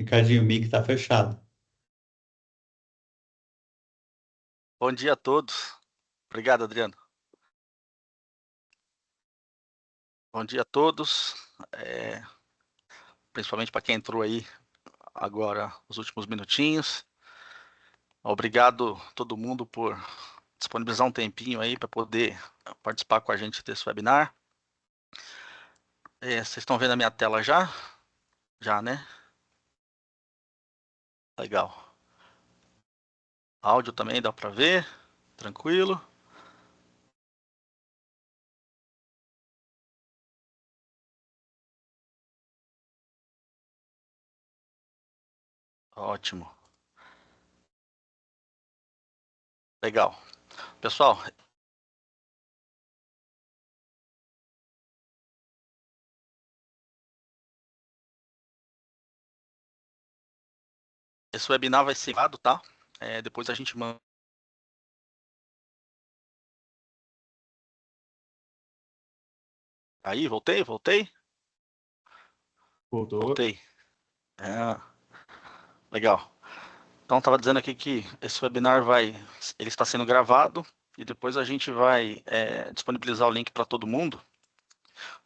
Ricardinho, o mic tá fechado. Bom dia a todos. Obrigado, Adriano. Bom dia a todos, principalmente para quem entrou aí agora nos últimos minutinhos. Obrigado a todo mundo por disponibilizar um tempinho aí para poder participar com a gente desse webinar. Vocês estão vendo a minha tela já? Já, né? Legal. Áudio também dá para ver, tranquilo. Ótimo. Legal. Pessoal, esse webinar vai ser gravado, tá? Depois a gente manda. Aí, voltei? Voltou. Voltei. Legal. Então, estava dizendo aqui que esse webinar ele está sendo gravado e depois a gente vai disponibilizar o link para todo mundo.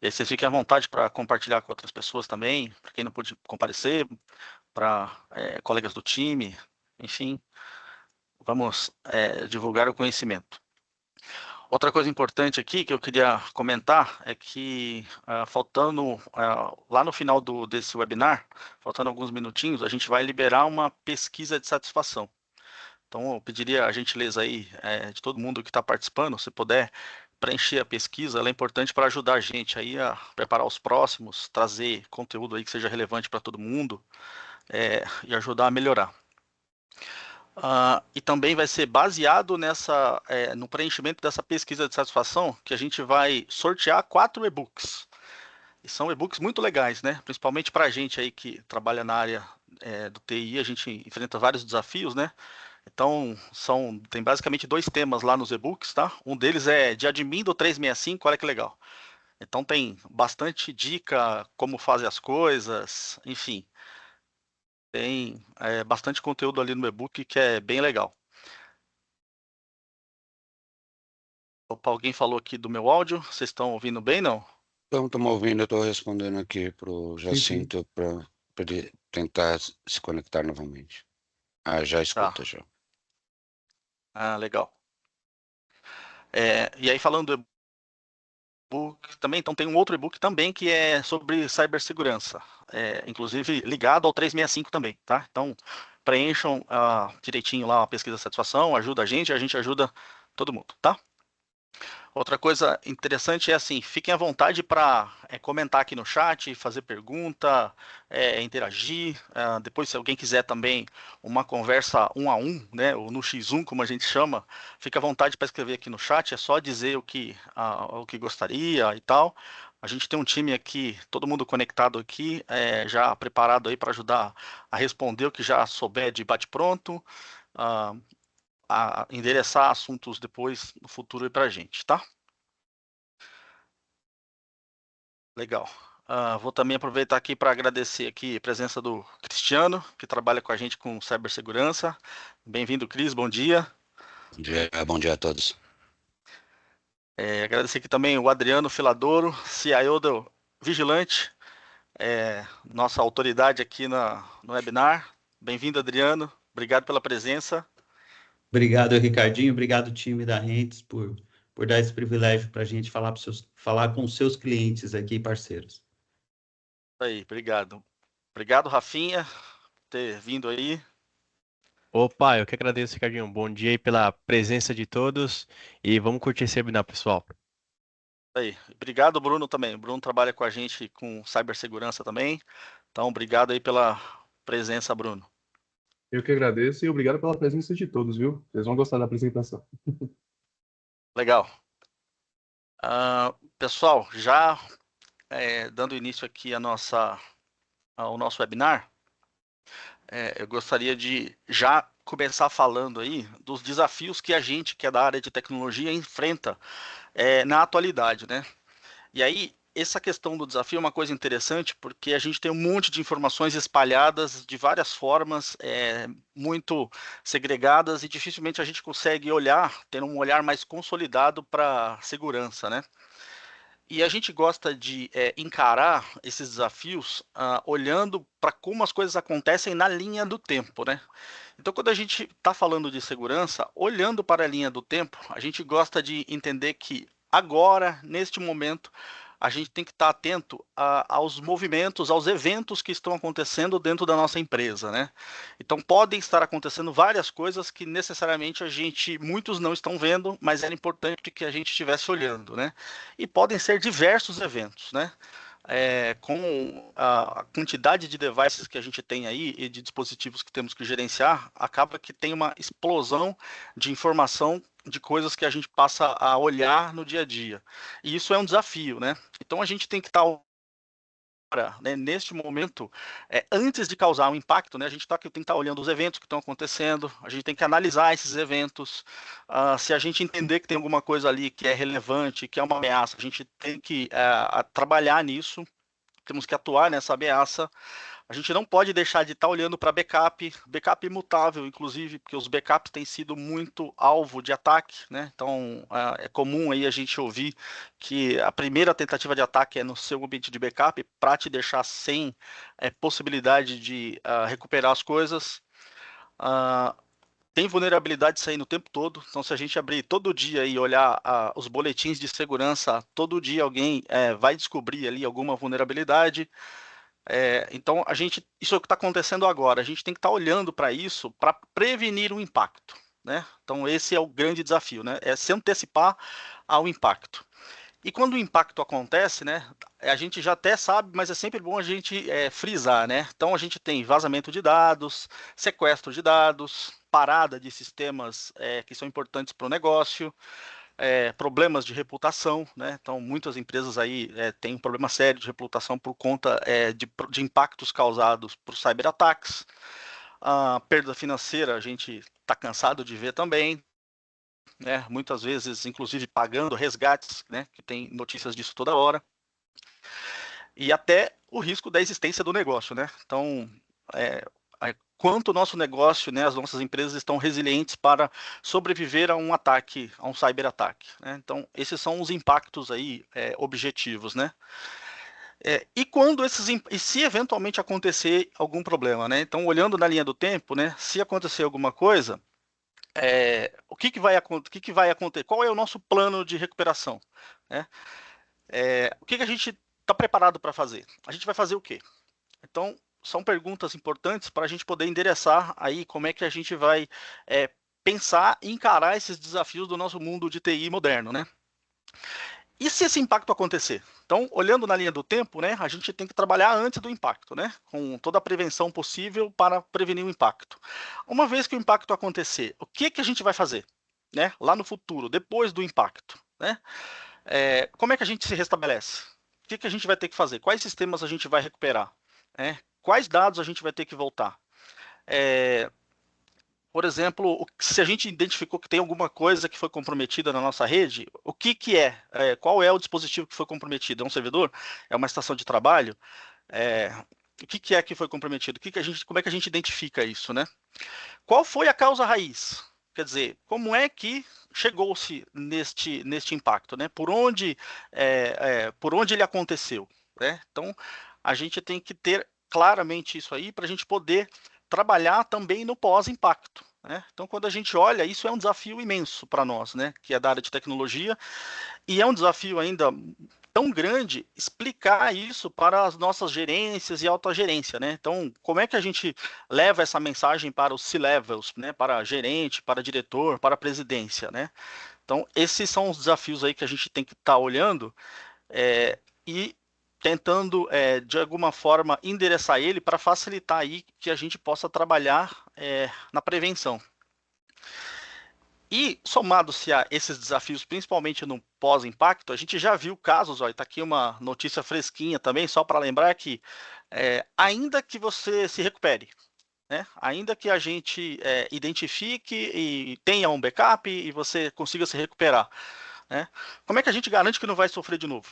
E aí vocês fiquem à vontade para compartilhar com outras pessoas também, para quem não pôde comparecer, para colegas do time, enfim, vamos divulgar o conhecimento. Outra coisa importante aqui que eu queria comentar é que faltando lá no final desse webinar, faltando alguns minutinhos, a gente vai liberar uma pesquisa de satisfação. Então, eu pediria a gentileza aí de todo mundo que está participando, se puder preencher a pesquisa, ela é importante para ajudar a gente aí a preparar os próximos, trazer conteúdo aí que seja relevante para todo mundo e ajudar a melhorar. E também vai ser baseado no preenchimento dessa pesquisa de satisfação que a gente vai sortear 4 e-books. E são e-books muito legais, né? Principalmente para a gente aí que trabalha na área do TI, a gente enfrenta vários desafios, né? Então, tem basicamente 2 temas lá nos e-books, tá? Um deles é de admin do 365, olha que legal. Então tem bastante dica, como fazer as coisas, enfim. Tem bastante conteúdo ali no e-book que é bem legal. Opa, alguém falou aqui do meu áudio, vocês estão ouvindo bem, não? Então, estamos ouvindo, eu estou respondendo aqui para o Sim, sim. Jacinto para ele tentar se conectar novamente. Já escuta, Tá. já. Legal. E aí falando do e-book também, então tem um outro e-book também que é sobre cibersegurança, inclusive ligado ao 365 também, tá? Então preencham direitinho lá a pesquisa de satisfação, ajuda a gente ajuda todo mundo, tá? Outra coisa interessante é assim, fiquem à vontade para comentar aqui no chat, fazer pergunta, interagir. Depois, se alguém quiser também uma conversa 1 a 1, né, ou no X1, como a gente chama, fique à vontade para escrever aqui no chat. É só dizer o que gostaria e tal. A gente tem um time aqui, todo mundo conectado aqui, já preparado aí para ajudar a responder o que já souber de bate-pronto. A endereçar assuntos depois no futuro para a gente, tá? Legal. Vou também aproveitar aqui para agradecer aqui a presença do Cristiano, que trabalha com a gente com cibersegurança. Bem-vindo, Cris, bom dia. Bom dia a todos. Agradecer aqui também o Adriano Filadoro, CIO do Vigilante, nossa autoridade aqui no webinar. Bem-vindo, Adriano. Obrigado pela presença. Obrigado, Ricardinho. Obrigado, time da Rentes, por dar esse privilégio para a gente falar com seus clientes aqui, parceiros. Aí, obrigado. Obrigado, Rafinha, por ter vindo aí. Opa, eu que agradeço, Ricardinho. Bom dia aí pela presença de todos e vamos curtir esse webinar, pessoal. Aí, obrigado, Bruno, também. O Bruno trabalha com a gente com cibersegurança também. Então, obrigado aí pela presença, Bruno. Eu que agradeço e obrigado pela presença de todos, viu? Vocês vão gostar da apresentação. Legal. Pessoal, já dando início aqui ao nosso webinar, eu gostaria de já começar falando aí dos desafios que a gente, que é da área de tecnologia, enfrenta na atualidade, né? E aí, essa questão do desafio é uma coisa interessante, porque a gente tem um monte de informações espalhadas de várias formas, muito segregadas, e dificilmente a gente consegue ter um olhar mais consolidado para segurança, né? E a gente gosta de encarar esses desafios olhando para como as coisas acontecem na linha do tempo, né? Então, quando a gente está falando de segurança, olhando para a linha do tempo, a gente gosta de entender que agora, neste momento, a gente tem que estar atento aos movimentos, aos eventos que estão acontecendo dentro da nossa empresa, né? Então, podem estar acontecendo várias coisas que necessariamente muitos não estão vendo, mas era importante que a gente estivesse olhando, né? E podem ser diversos eventos, né? Com a quantidade de devices que a gente tem aí e de dispositivos que temos que gerenciar, acaba que tem uma explosão de informação de coisas que a gente passa a olhar no dia a dia. E isso é um desafio, né? Então a gente tem que estar né, neste momento, antes de causar um impacto, né, a gente tem que estar olhando os eventos que estão acontecendo, a gente tem que analisar esses eventos, se a gente entender que tem alguma coisa ali que é relevante, que é uma ameaça, a gente tem que trabalhar nisso, temos que atuar nessa ameaça. A gente não pode deixar de estar olhando para backup imutável, inclusive, porque os backups têm sido muito alvo de ataque, né? Então, é comum aí a gente ouvir que a primeira tentativa de ataque é no seu ambiente de backup para te deixar sem possibilidade de recuperar as coisas. Tem vulnerabilidade saindo o tempo todo, então se a gente abrir todo dia e olhar os boletins de segurança, todo dia alguém vai descobrir ali alguma vulnerabilidade. Então, isso é o que está acontecendo agora. A gente tem que estar olhando para isso para prevenir o impacto, né? Então, esse é o grande desafio, né? É se antecipar ao impacto. E quando o impacto acontece, né? A gente já até sabe, mas é sempre bom a gente frisar, né? Então, a gente tem vazamento de dados, sequestro de dados, parada de sistemas que são importantes para o negócio, problemas de reputação, né? Então, muitas empresas aí têm um problema sério de reputação por conta de impactos causados por cyberataques. A perda financeira, a gente está cansado de ver também, né? Muitas vezes, inclusive, pagando resgates, né? Que tem notícias disso toda hora. E até o risco da existência do negócio, né? Então, quanto o nosso negócio, né, as nossas empresas estão resilientes para sobreviver a um ataque, a um cyberataque, né? Então, esses são os impactos aí objetivos, né? E se eventualmente acontecer algum problema, né? Então, olhando na linha do tempo, né, se acontecer alguma coisa, o que vai acontecer? Qual é o nosso plano de recuperação, né? O que a gente está preparado para fazer? A gente vai fazer o quê? Então, são perguntas importantes para a gente poder endereçar aí como é que a gente vai pensar e encarar esses desafios do nosso mundo de TI moderno, né? E se esse impacto acontecer? Então, olhando na linha do tempo, né, a gente tem que trabalhar antes do impacto, né, com toda a prevenção possível para prevenir o impacto. Uma vez que o impacto acontecer, o que a gente vai fazer, né, lá no futuro, depois do impacto, né? Como é que a gente se restabelece? O que a gente vai ter que fazer? Quais sistemas a gente vai recuperar? Quais dados a gente vai ter que voltar? Por exemplo, se a gente identificou que tem alguma coisa que foi comprometida na nossa rede, o que é? Qual é o dispositivo que foi comprometido? É um servidor? É uma estação de trabalho? O que é que foi comprometido? Como é que a gente identifica isso, né? Qual foi a causa raiz? Quer dizer, como é que chegou-se neste impacto, né? Por onde ele aconteceu, né? Então, a gente tem que ter claramente isso aí para a gente poder trabalhar também no pós-impacto, né? Então, quando a gente olha, isso é um desafio imenso para nós, né? Que é da área de tecnologia, e é um desafio ainda tão grande explicar isso para as nossas gerências e autogerência, né? Então, como é que a gente leva essa mensagem para os C-levels, né? Para gerente, para diretor, para a presidência, né? Então, esses são os desafios aí que a gente tem que estar olhando e tentando, de alguma forma, endereçar ele para facilitar aí que a gente possa trabalhar na prevenção. E, somado-se a esses desafios, principalmente no pós-impacto, a gente já viu casos, está aqui uma notícia fresquinha também, só para lembrar que, ainda que você se recupere, né, ainda que a gente identifique e tenha um backup e você consiga se recuperar, né, como é que a gente garante que não vai sofrer de novo?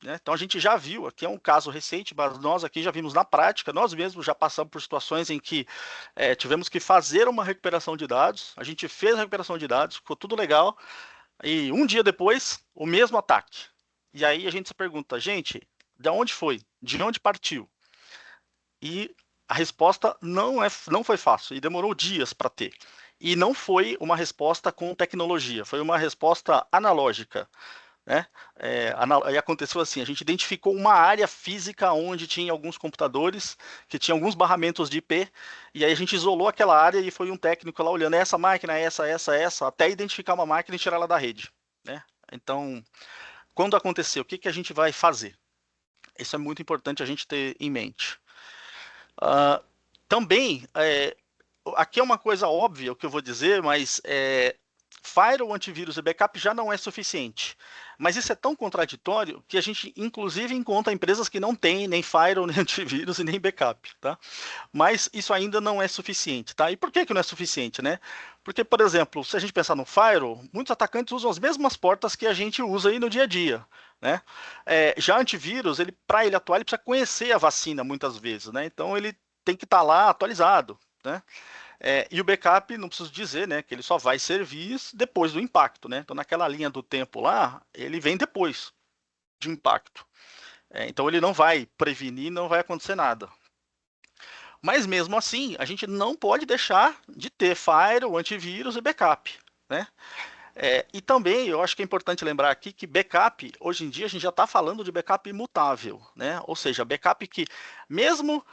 né? Então a gente já viu, aqui é um caso recente, mas nós aqui já vimos na prática, nós mesmos já passamos por situações em que tivemos que fazer uma recuperação de dados, a gente fez a recuperação de dados, ficou tudo legal, e um dia depois, o mesmo ataque. E aí a gente se pergunta, gente, de onde foi? De onde partiu? E a resposta não foi fácil, e demorou dias para ter. E não foi uma resposta com tecnologia, foi uma resposta analógica, né? E aconteceu assim, a gente identificou uma área física onde tinha alguns computadores, que tinha alguns barramentos de IP, e aí a gente isolou aquela área e foi um técnico lá olhando essa máquina, essa, até identificar uma máquina e tirar ela da rede, né? Então, quando acontecer, o que a gente vai fazer? Isso é muito importante a gente ter em mente. Também, aqui é uma coisa óbvia o que eu vou dizer, mas Firewall, antivírus e backup já não é suficiente. Mas isso é tão contraditório que a gente, inclusive, encontra empresas que não têm nem Firewall, nem antivírus e nem backup, tá? Mas isso ainda não é suficiente, tá? E por que não é suficiente, né? Porque, por exemplo, se a gente pensar no Firewall, muitos atacantes usam as mesmas portas que a gente usa aí no dia a dia, né? Já antivírus, para ele atuar, ele precisa conhecer a vacina muitas vezes, né? Então, ele tem que estar lá atualizado, né? E o backup, não preciso dizer, né, que ele só vai servir depois do impacto, né? Então, naquela linha do tempo lá, ele vem depois de impacto. Então, ele não vai prevenir, não vai acontecer nada. Mas, mesmo assim, a gente não pode deixar de ter firewall, antivírus e backup, né? E também, eu acho que é importante lembrar aqui que backup, hoje em dia, a gente já está falando de backup imutável, né? Ou seja, backup que, mesmo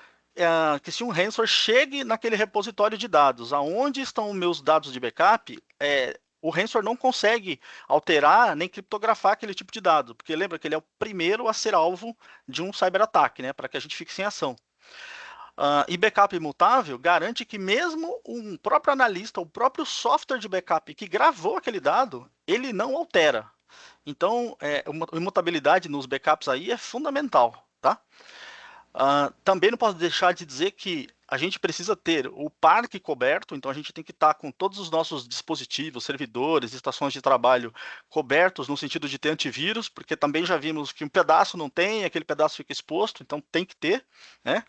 que se um ransomware chegue naquele repositório de dados, aonde estão meus dados de backup, o ransomware não consegue alterar nem criptografar aquele tipo de dado, porque lembra que ele é o primeiro a ser alvo de um cyberataque, né? Para que a gente fique sem ação. E backup imutável garante que mesmo um próprio analista, o próprio software de backup que gravou aquele dado, ele não altera. Então, a imutabilidade nos backups aí é fundamental, tá? Também não posso deixar de dizer que a gente precisa ter o parque coberto, então a gente tem que estar com todos os nossos dispositivos, servidores, estações de trabalho cobertos no sentido de ter antivírus, porque também já vimos que um pedaço não tem, aquele pedaço fica exposto, então tem que ter, né?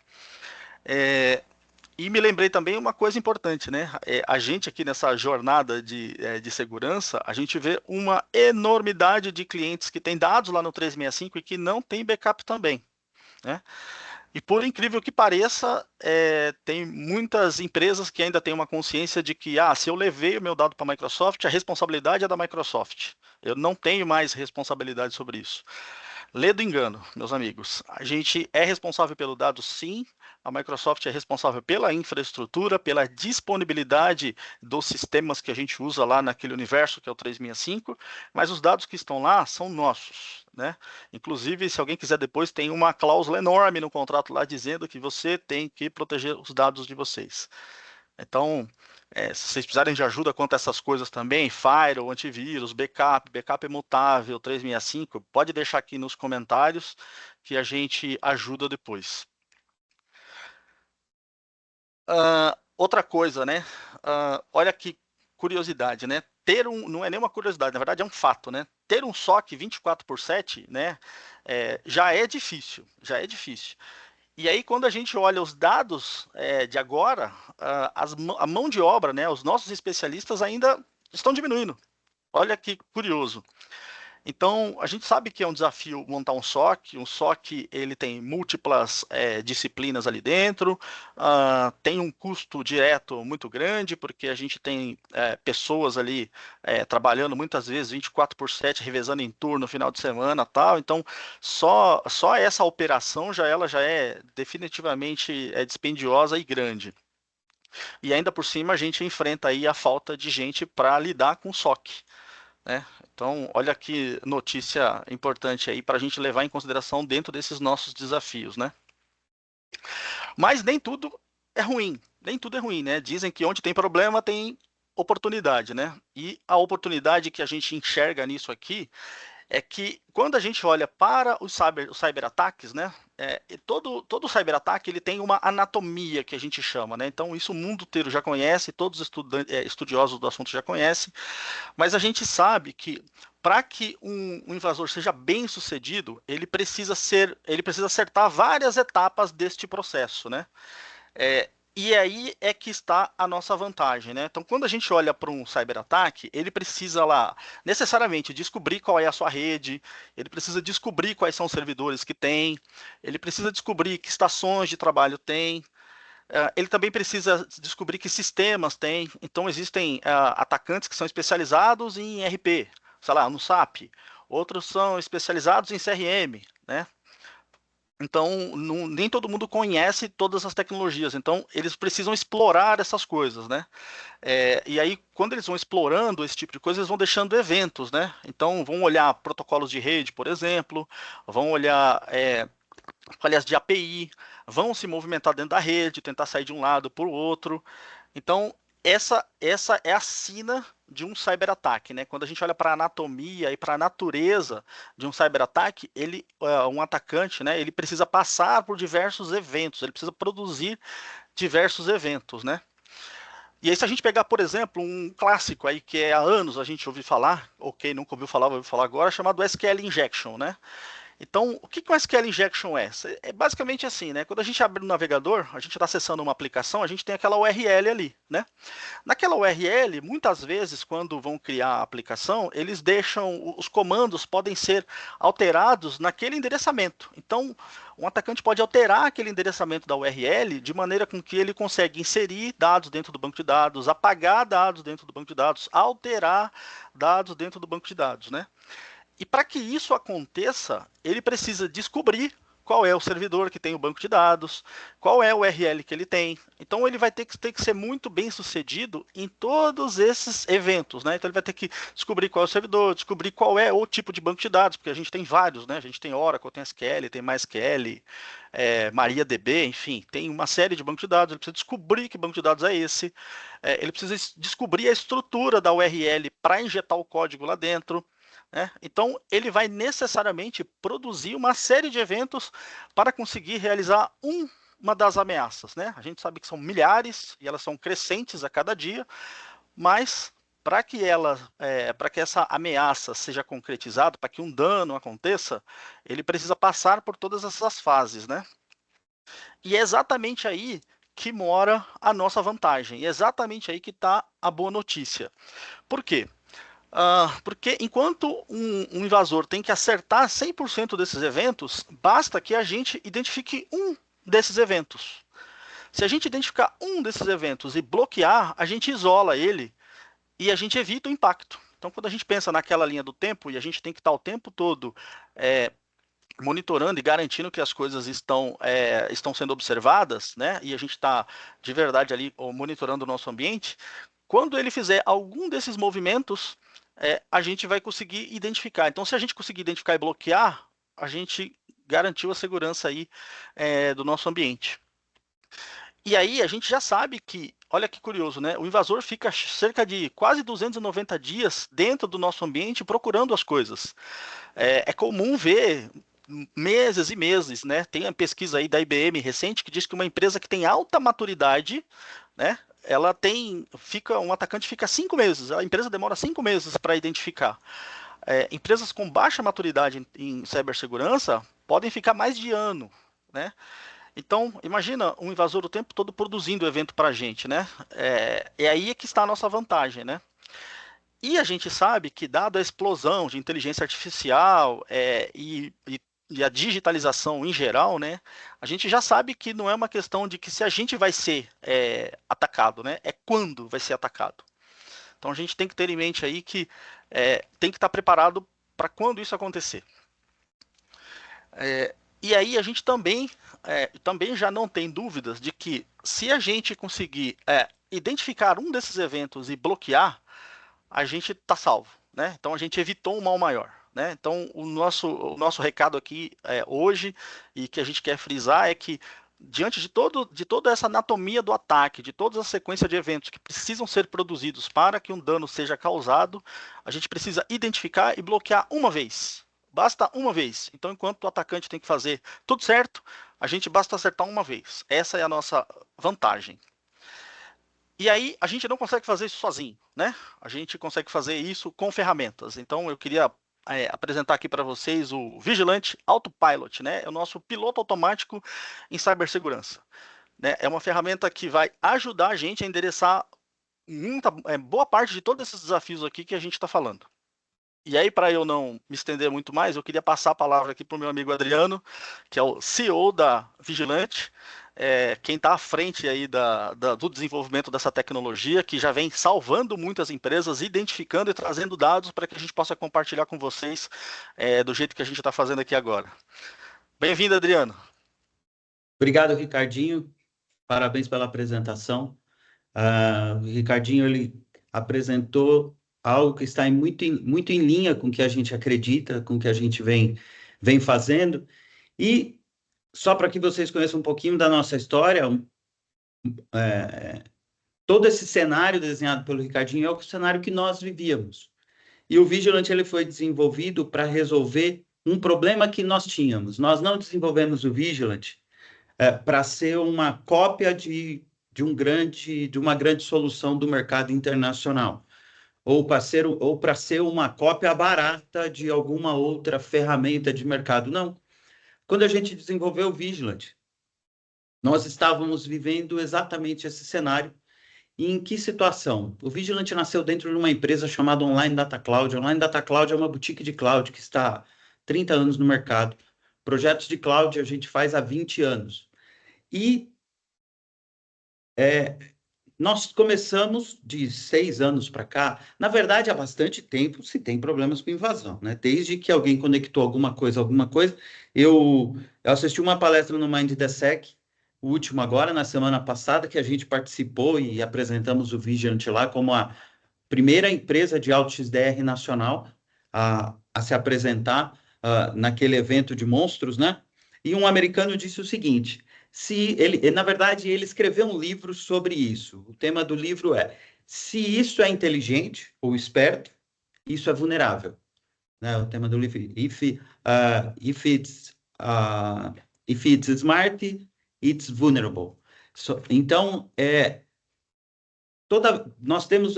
E me lembrei também uma coisa importante, né? A gente aqui nessa jornada de segurança, a gente vê uma enormidade de clientes que têm dados lá no 365 e que não tem backup também, né? E por incrível que pareça, tem muitas empresas que ainda têm uma consciência de que, se eu levei o meu dado para a Microsoft, a responsabilidade é da Microsoft. Eu não tenho mais responsabilidade sobre isso. Lê do engano, meus amigos. A gente é responsável pelo dado, sim. A Microsoft é responsável pela infraestrutura, pela disponibilidade dos sistemas que a gente usa lá naquele universo que é o 365, mas os dados que estão lá são nossos, né? Inclusive, se alguém quiser depois, tem uma cláusula enorme no contrato lá dizendo que você tem que proteger os dados de vocês. Então, se vocês precisarem de ajuda quanto a essas coisas também, Firewall, antivírus, backup imutável, 365, pode deixar aqui nos comentários que a gente ajuda depois. Outra coisa, né? Olha que curiosidade, né? Não é nenhuma curiosidade, na verdade é um fato, né? Ter um SOC 24/7, né? Já é difícil, E aí, quando a gente olha os dados de agora, a mão de obra, né, os nossos especialistas ainda estão diminuindo. Olha que curioso. Então, a gente sabe que é um desafio montar um SOC. Um SOC ele tem múltiplas disciplinas ali dentro, tem um custo direto muito grande, porque a gente tem pessoas ali trabalhando muitas vezes 24/7, revezando em turno no final de semana tal. Então, só essa operação ela já é definitivamente dispendiosa e grande. E ainda por cima a gente enfrenta aí a falta de gente para lidar com o SOC. Né? Então, olha que notícia importante aí para a gente levar em consideração dentro desses nossos desafios, né? Mas nem tudo é ruim, né? Dizem que onde tem problema tem oportunidade, né? E a oportunidade que a gente enxerga nisso aqui é que quando a gente olha para os cyberataques, né? todo cyberataque ele tem uma anatomia que a gente chama, né? Então isso o mundo inteiro já conhece, todos os estudiosos do assunto já conhecem, mas a gente sabe que para que um invasor seja bem sucedido, ele precisa acertar várias etapas deste processo, né? E aí é que está a nossa vantagem, né? Então, quando a gente olha para um cyberataque, ele precisa lá necessariamente descobrir qual é a sua rede, ele precisa descobrir quais são os servidores que tem, ele precisa descobrir que estações de trabalho tem, ele também precisa descobrir que sistemas tem. Então, existem atacantes que são especializados em RP, sei lá, no SAP, outros são especializados em CRM, né? Então, nem todo mundo conhece todas as tecnologias, então eles precisam explorar essas coisas, né? E aí, quando eles vão explorando esse tipo de coisa, eles vão deixando eventos, né? Então, vão olhar protocolos de rede, por exemplo, vão olhar falhas de API, vão se movimentar dentro da rede, tentar sair de um lado para o outro. Então, essa é a sina de um cyberataque, né? Quando a gente olha para a anatomia e para a natureza de um cyberataque, um atacante, né? Ele precisa passar por diversos eventos, ele precisa produzir diversos eventos, né? E aí, se a gente pegar, por exemplo, um clássico aí que há anos a gente ouviu falar, ou quem nunca ouviu falar, vai ouvir falar agora, chamado SQL Injection, né? Então, o que o SQL Injection é? É basicamente assim, né? Quando a gente abre o navegador, a gente está acessando uma aplicação, a gente tem aquela URL ali, né? Naquela URL, muitas vezes, quando vão criar a aplicação, eles deixam, os comandos podem ser alterados naquele endereçamento. Então, um atacante pode alterar aquele endereçamento da URL de maneira com que ele consegue inserir dados dentro do banco de dados, apagar dados dentro do banco de dados, alterar dados dentro do banco de dados, né? E para que isso aconteça, ele precisa descobrir qual é o servidor que tem o banco de dados, qual é o URL que ele tem. Então ele vai ter que ser muito bem sucedido em todos esses eventos, né? Então ele vai ter que descobrir qual é o servidor, descobrir qual é o tipo de banco de dados, porque a gente tem vários, né? A gente tem Oracle, tem SQL, tem MySQL, MariaDB, enfim, tem uma série de bancos de dados. Ele precisa descobrir que banco de dados é esse, ele precisa descobrir a estrutura da URL para injetar o código lá dentro. Então, ele vai necessariamente produzir uma série de eventos para conseguir realizar uma das ameaças, né? A gente sabe que são milhares e elas são crescentes a cada dia, mas para que essa ameaça seja concretizada, para que um dano aconteça, ele precisa passar por todas essas fases, né? E é exatamente aí que mora a nossa vantagem, é exatamente aí que está a boa notícia. Por quê? Porque enquanto um invasor tem que acertar 100% desses eventos, basta que a gente identifique um desses eventos. Se a gente identificar um desses eventos e bloquear, a gente isola ele e a gente evita o impacto. Então, quando a gente pensa naquela linha do tempo, e a gente tem que estar o tempo todo monitorando e garantindo que as coisas estão sendo observadas, né? E a gente está de verdade ali monitorando o nosso ambiente, quando ele fizer algum desses movimentos, a gente vai conseguir identificar. Então, se a gente conseguir identificar e bloquear, a gente garantiu a segurança aí do nosso ambiente. E aí a gente já sabe que, olha que curioso, né? O invasor fica cerca de quase 290 dias dentro do nosso ambiente procurando as coisas. É comum ver meses e meses, né? Tem a pesquisa aí da IBM recente que diz que uma empresa que tem alta maturidade, né? Um atacante fica 5 meses, a empresa demora 5 meses para identificar. Empresas com baixa maturidade em cibersegurança podem ficar mais de ano, né? Então, imagina um invasor o tempo todo produzindo evento para a gente, né? É aí que está a nossa vantagem, né? E a gente sabe que, dada a explosão de inteligência artificial e a digitalização em geral, né, a gente já sabe que não é uma questão de que se a gente vai ser atacado, né, é quando vai ser atacado. Então a gente tem que ter em mente aí que tem que estar preparado para quando isso acontecer. E aí a gente também já não tem dúvidas de que se a gente conseguir identificar um desses eventos e bloquear, a gente está salvo, né? Então a gente evitou um mal maior. Né? Então, o nosso recado aqui hoje, e que a gente quer frisar, é que diante de toda essa anatomia do ataque, de toda a sequência de eventos que precisam ser produzidos para que um dano seja causado, a gente precisa identificar e bloquear uma vez. basta uma vez. Então, enquanto o atacante tem que fazer tudo certo, a gente basta acertar uma vez. Essa é a nossa vantagem. E aí, a gente não consegue fazer isso sozinho, né? A gente consegue fazer isso com ferramentas. Então, eu queria apresentar aqui para vocês o Vigilante Autopilot, né? É o nosso piloto automático em cibersegurança. Né? É uma ferramenta que vai ajudar a gente a endereçar boa parte de todos esses desafios aqui que a gente está falando. E aí, para eu não me estender muito mais, eu queria passar a palavra aqui para o meu amigo Adriano, que é o CEO da Vigilante, quem está à frente aí do desenvolvimento dessa tecnologia, que já vem salvando muitas empresas, identificando e trazendo dados para que a gente possa compartilhar com vocês do jeito que a gente está fazendo aqui agora. Bem-vindo, Adriano. Obrigado, Ricardinho. Parabéns pela apresentação. O Ricardinho, ele apresentou algo que está muito em linha com o que a gente acredita, com o que a gente vem fazendo. E só para que vocês conheçam um pouquinho da nossa história, todo esse cenário desenhado pelo Ricardinho é o cenário que nós vivíamos. E o Vigilant ele foi desenvolvido para resolver um problema que nós tínhamos. Nós não desenvolvemos o Vigilant para ser uma cópia de uma grande solução do mercado internacional, ou para ser uma cópia barata de alguma outra ferramenta de mercado. Não. Quando a gente desenvolveu o Vigilant, nós estávamos vivendo exatamente esse cenário. E em que situação? O Vigilant nasceu dentro de uma empresa chamada Online Data Cloud. Online Data Cloud é uma boutique de cloud que está há 30 anos no mercado. Projetos de cloud a gente faz há 20 anos. E nós começamos de 6 anos para cá. Na verdade, há bastante tempo se tem problemas com invasão, né? Desde que alguém conectou alguma coisa. Eu assisti uma palestra no MindTheSec, o último agora, na semana passada, que a gente participou e apresentamos o Vigilant lá como a primeira empresa de AutoXDR nacional a se apresentar naquele evento de monstros, né? E um americano disse o seguinte: na verdade, ele escreveu um livro sobre isso. O tema do livro é: se isso é inteligente ou esperto, isso é vulnerável. Né? O tema do livro: if it's smart, it's vulnerable. Então, nós temos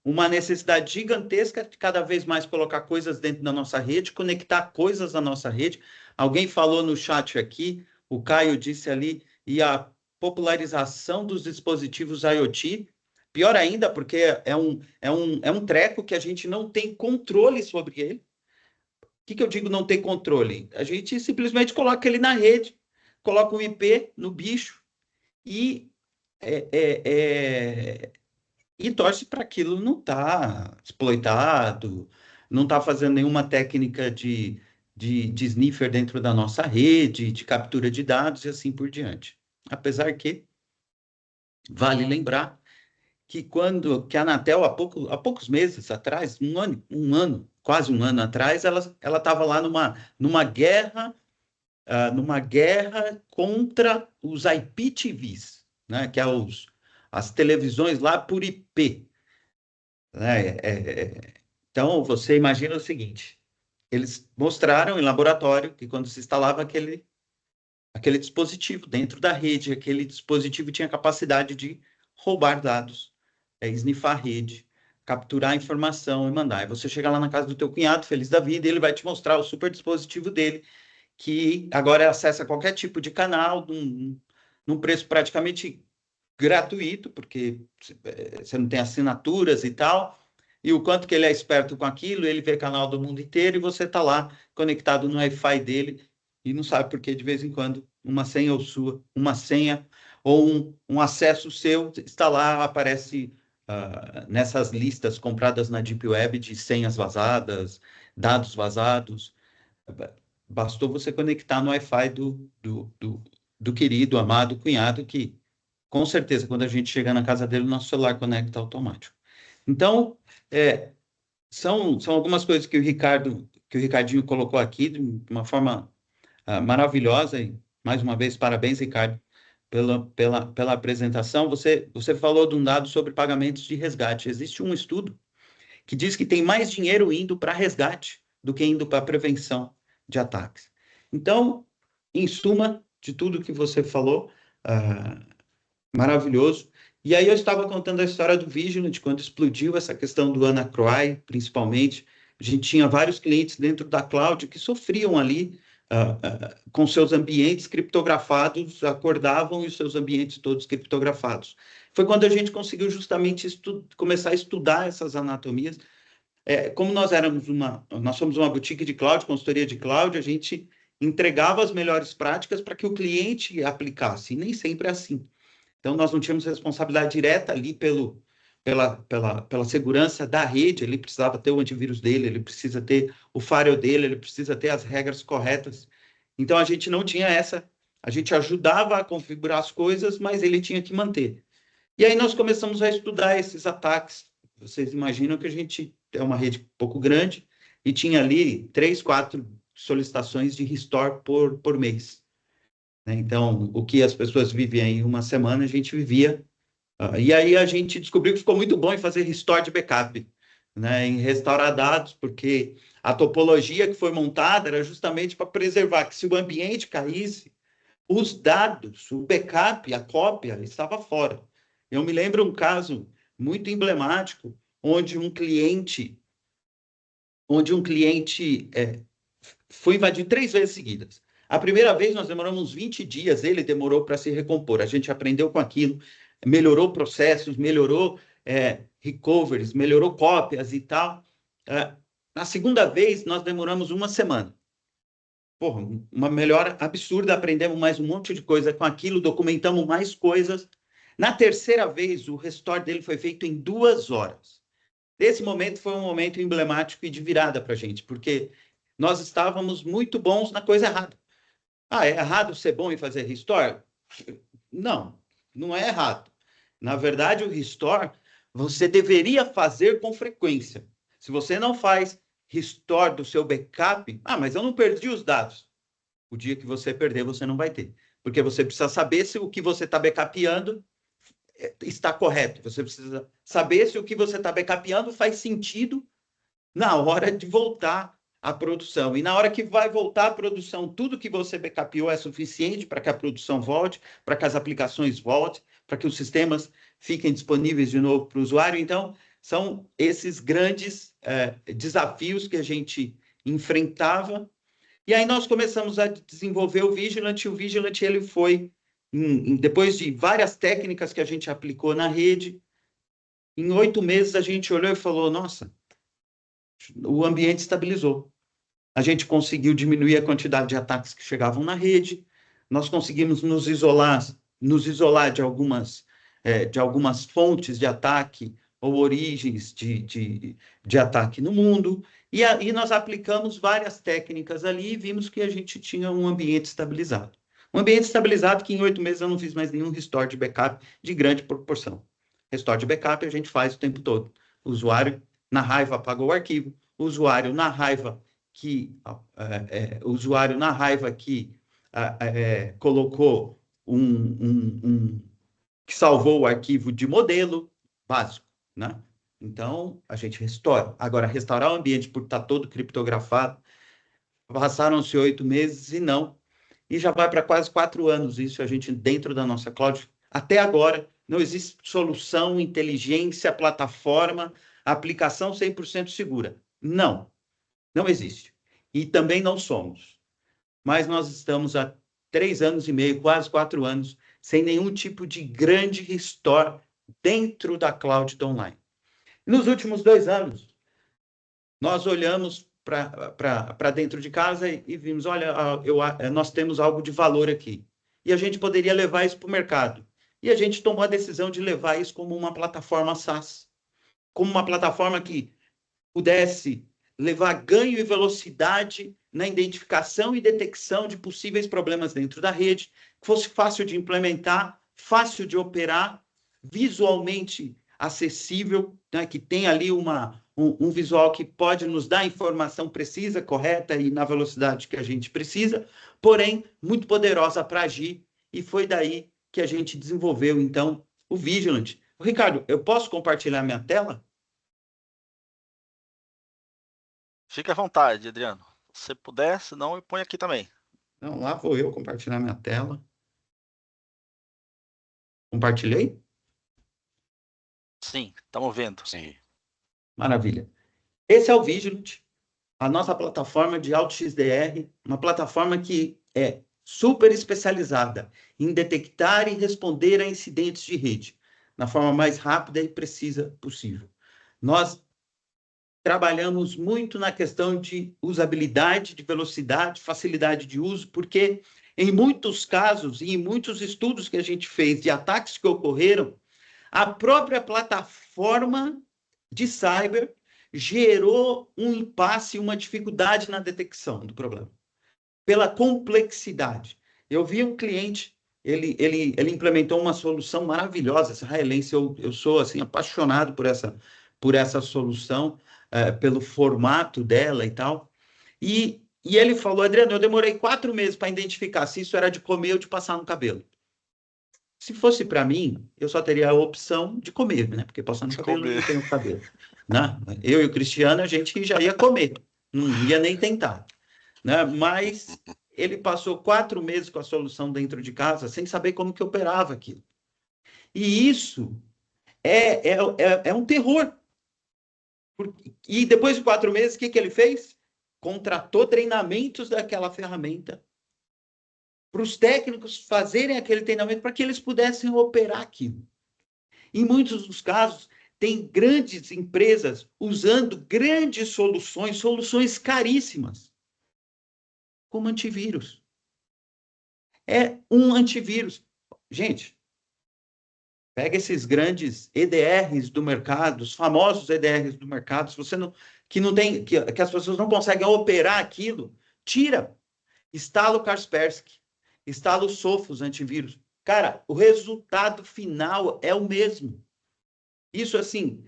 uma necessidade gigantesca de cada vez mais colocar coisas dentro da nossa rede, conectar coisas à nossa rede. Alguém falou no chat aqui, o Caio disse ali, e a popularização dos dispositivos IoT, pior ainda, porque é um treco que a gente não tem controle sobre ele. O que eu digo não tem controle? A gente simplesmente coloca ele na rede, coloca um IP no bicho e torce para aquilo não estar exploitado, não estar fazendo nenhuma técnica de sniffer dentro da nossa rede, de captura de dados e assim por diante. Apesar que vale lembrar que que a Anatel, há poucos meses atrás, quase um ano atrás, ela estava lá numa guerra contra os IPTVs, né, que é as televisões lá por IP. Né? Então, você imagina o seguinte: eles mostraram em laboratório que quando se instalava aquele dispositivo dentro da rede, aquele dispositivo tinha capacidade de roubar dados, esnifar a rede, capturar a informação e mandar. E você chega lá na casa do teu cunhado, feliz da vida, e ele vai te mostrar o super dispositivo dele, que agora acessa qualquer tipo de canal, num preço praticamente gratuito, porque você não tem assinaturas e tal, e o quanto que ele é esperto com aquilo, ele vê canal do mundo inteiro e você está lá conectado no Wi-Fi dele e não sabe por que de vez em quando uma senha ou um acesso seu está lá, aparece nessas listas compradas na Deep Web de senhas vazadas, dados vazados. Bastou você conectar no Wi-Fi do querido, amado cunhado, que com certeza, quando a gente chegar na casa dele, o nosso celular conecta automático. Então, são algumas coisas que o Ricardinho colocou aqui de uma forma maravilhosa. E, mais uma vez, parabéns, Ricardo, pela apresentação. Você falou de um dado sobre pagamentos de resgate. Existe um estudo que diz que tem mais dinheiro indo para resgate do que indo para a prevenção de ataques. Então, em suma, de tudo que você falou, maravilhoso. E aí eu estava contando a história do Vigilant, quando explodiu essa questão do WannaCry, principalmente. A gente tinha vários clientes dentro da cloud que sofriam ali com seus ambientes criptografados, acordavam e os seus ambientes todos criptografados. Foi quando a gente conseguiu justamente começar a estudar essas anatomias. Como nós somos uma boutique de cloud, consultoria de cloud, a gente entregava as melhores práticas para que o cliente aplicasse, e nem sempre é assim. Então, nós não tínhamos responsabilidade direta ali pela segurança da rede, ele precisava ter o antivírus dele, ele precisa ter o firewall dele, ele precisa ter as regras corretas. Então, a gente não tinha a gente ajudava a configurar as coisas, mas ele tinha que manter. E aí nós começamos a estudar esses ataques. Vocês imaginam que a gente é uma rede um pouco grande e tinha ali 3, 4 solicitações de restore por mês. Então, o que as pessoas viviam em uma semana, a gente vivia. E aí a gente descobriu que ficou muito bom em fazer restore de backup, em restaurar dados, porque a topologia que foi montada era justamente para preservar que se o ambiente caísse, os dados, o backup, a cópia, estava fora. Eu me lembro um caso muito emblemático, onde um cliente foi invadido 3 vezes seguidas. A primeira vez nós demoramos 20 dias, ele demorou para se recompor. A gente aprendeu com aquilo, melhorou processos, melhorou recoveries, melhorou cópias e tal. Na segunda vez, nós demoramos 1 semana. Porra, uma melhora absurda, aprendemos mais um monte de coisa com aquilo, documentamos mais coisas. Na terceira vez, o restore dele foi feito em 2 horas. Esse momento foi um momento emblemático e de virada para a gente, porque nós estávamos muito bons na coisa errada. É errado ser bom em fazer restore? Não, não é errado. Na verdade, o restore você deveria fazer com frequência. Se você não faz restore do seu backup, mas eu não perdi os dados. O dia que você perder, você não vai ter. Porque você precisa saber se o que você está backupeando está correto. Você precisa saber se o que você está backupeando faz sentido na hora de voltar à produção. E na hora que vai voltar à produção, tudo que você backupeou é suficiente para que a produção volte, para que as aplicações voltem, para que os sistemas fiquem disponíveis de novo para o usuário. Então, são esses grandes desafios que a gente enfrentava. E aí nós começamos a desenvolver o Vigilant. O Vigilant ele foi, depois de várias técnicas que a gente aplicou na rede, em 8 meses a gente olhou e falou, nossa, o ambiente estabilizou. A gente conseguiu diminuir a quantidade de ataques que chegavam na rede, nós conseguimos nos isolar de algumas fontes de ataque ou origens de ataque no mundo, e aí nós aplicamos várias técnicas ali e vimos que a gente tinha um ambiente estabilizado. Um ambiente estabilizado que em 8 meses eu não fiz mais nenhum restore de backup de grande proporção. Restore de backup a gente faz o tempo todo. O usuário, na raiva, apagou o arquivo. O usuário, na raiva, que colocou que salvou o arquivo de modelo básico, né? Então, a gente restaura. Agora, restaurar o ambiente por estar todo criptografado, passaram-se 8 meses e já vai para quase 4 anos isso, a gente dentro da nossa cloud. Até agora, não existe solução, inteligência, plataforma, aplicação 100% segura. Não existe. E também não somos. Mas nós estamos há 3 anos e meio, quase 4 anos, sem nenhum tipo de grande restore dentro da cloud do online. Nos últimos 2 anos, nós olhamos para dentro de casa e vimos, olha, nós temos algo de valor aqui. E a gente poderia levar isso para o mercado. E a gente tomou a decisão de levar isso como uma plataforma SaaS, como uma plataforma que pudesse levar ganho e velocidade na identificação e detecção de possíveis problemas dentro da rede, que fosse fácil de implementar, fácil de operar, visualmente acessível, né, que tem ali um visual que pode nos dar a informação precisa, correta e na velocidade que a gente precisa, porém, muito poderosa para agir, e foi daí que a gente desenvolveu, então, o Vigilant. Ricardo, eu posso compartilhar minha tela? Fica à vontade, Adriano. Se puder, senão eu ponho aqui também. Então, lá vou eu compartilhar minha tela. Compartilhei? Sim, estamos vendo. Sim. Maravilha. Esse é o Vigilant, a nossa plataforma de AutoXDR, uma plataforma que é super especializada em detectar e responder a incidentes de rede, na forma mais rápida e precisa possível. Nós trabalhamos muito na questão de usabilidade, de velocidade, facilidade de uso, porque em muitos casos e em muitos estudos que a gente fez de ataques que ocorreram, a própria plataforma de cyber gerou um impasse, uma dificuldade na detecção do problema, pela complexidade. Eu vi um cliente, ele implementou uma solução maravilhosa, essa israelense, eu sou assim, apaixonado por essa solução, pelo formato dela e tal, e ele falou, Adriano, eu demorei 4 meses para identificar se isso era de comer ou de passar no cabelo. Se fosse para mim, eu só teria a opção de comer, né? Porque passar no cabelo, eu não tenho cabelo. Né? Eu e o Cristiano, a gente já ia comer, não ia nem tentar. Né? Mas ele passou 4 meses com a solução dentro de casa, sem saber como que operava aquilo. E isso é um terror. E depois de 4 meses, o que ele fez? Contratou treinamentos daquela ferramenta para os técnicos fazerem aquele treinamento para que eles pudessem operar aquilo. Em muitos dos casos, tem grandes empresas usando grandes soluções caríssimas, como antivírus. É um antivírus. Gente, pega esses grandes EDRs do mercado, os famosos EDRs do mercado, se você não, que não tem, que as pessoas não conseguem operar aquilo, tira, instala o Kaspersky, instala o Sophos antivírus. Cara, o resultado final é o mesmo. Isso, assim,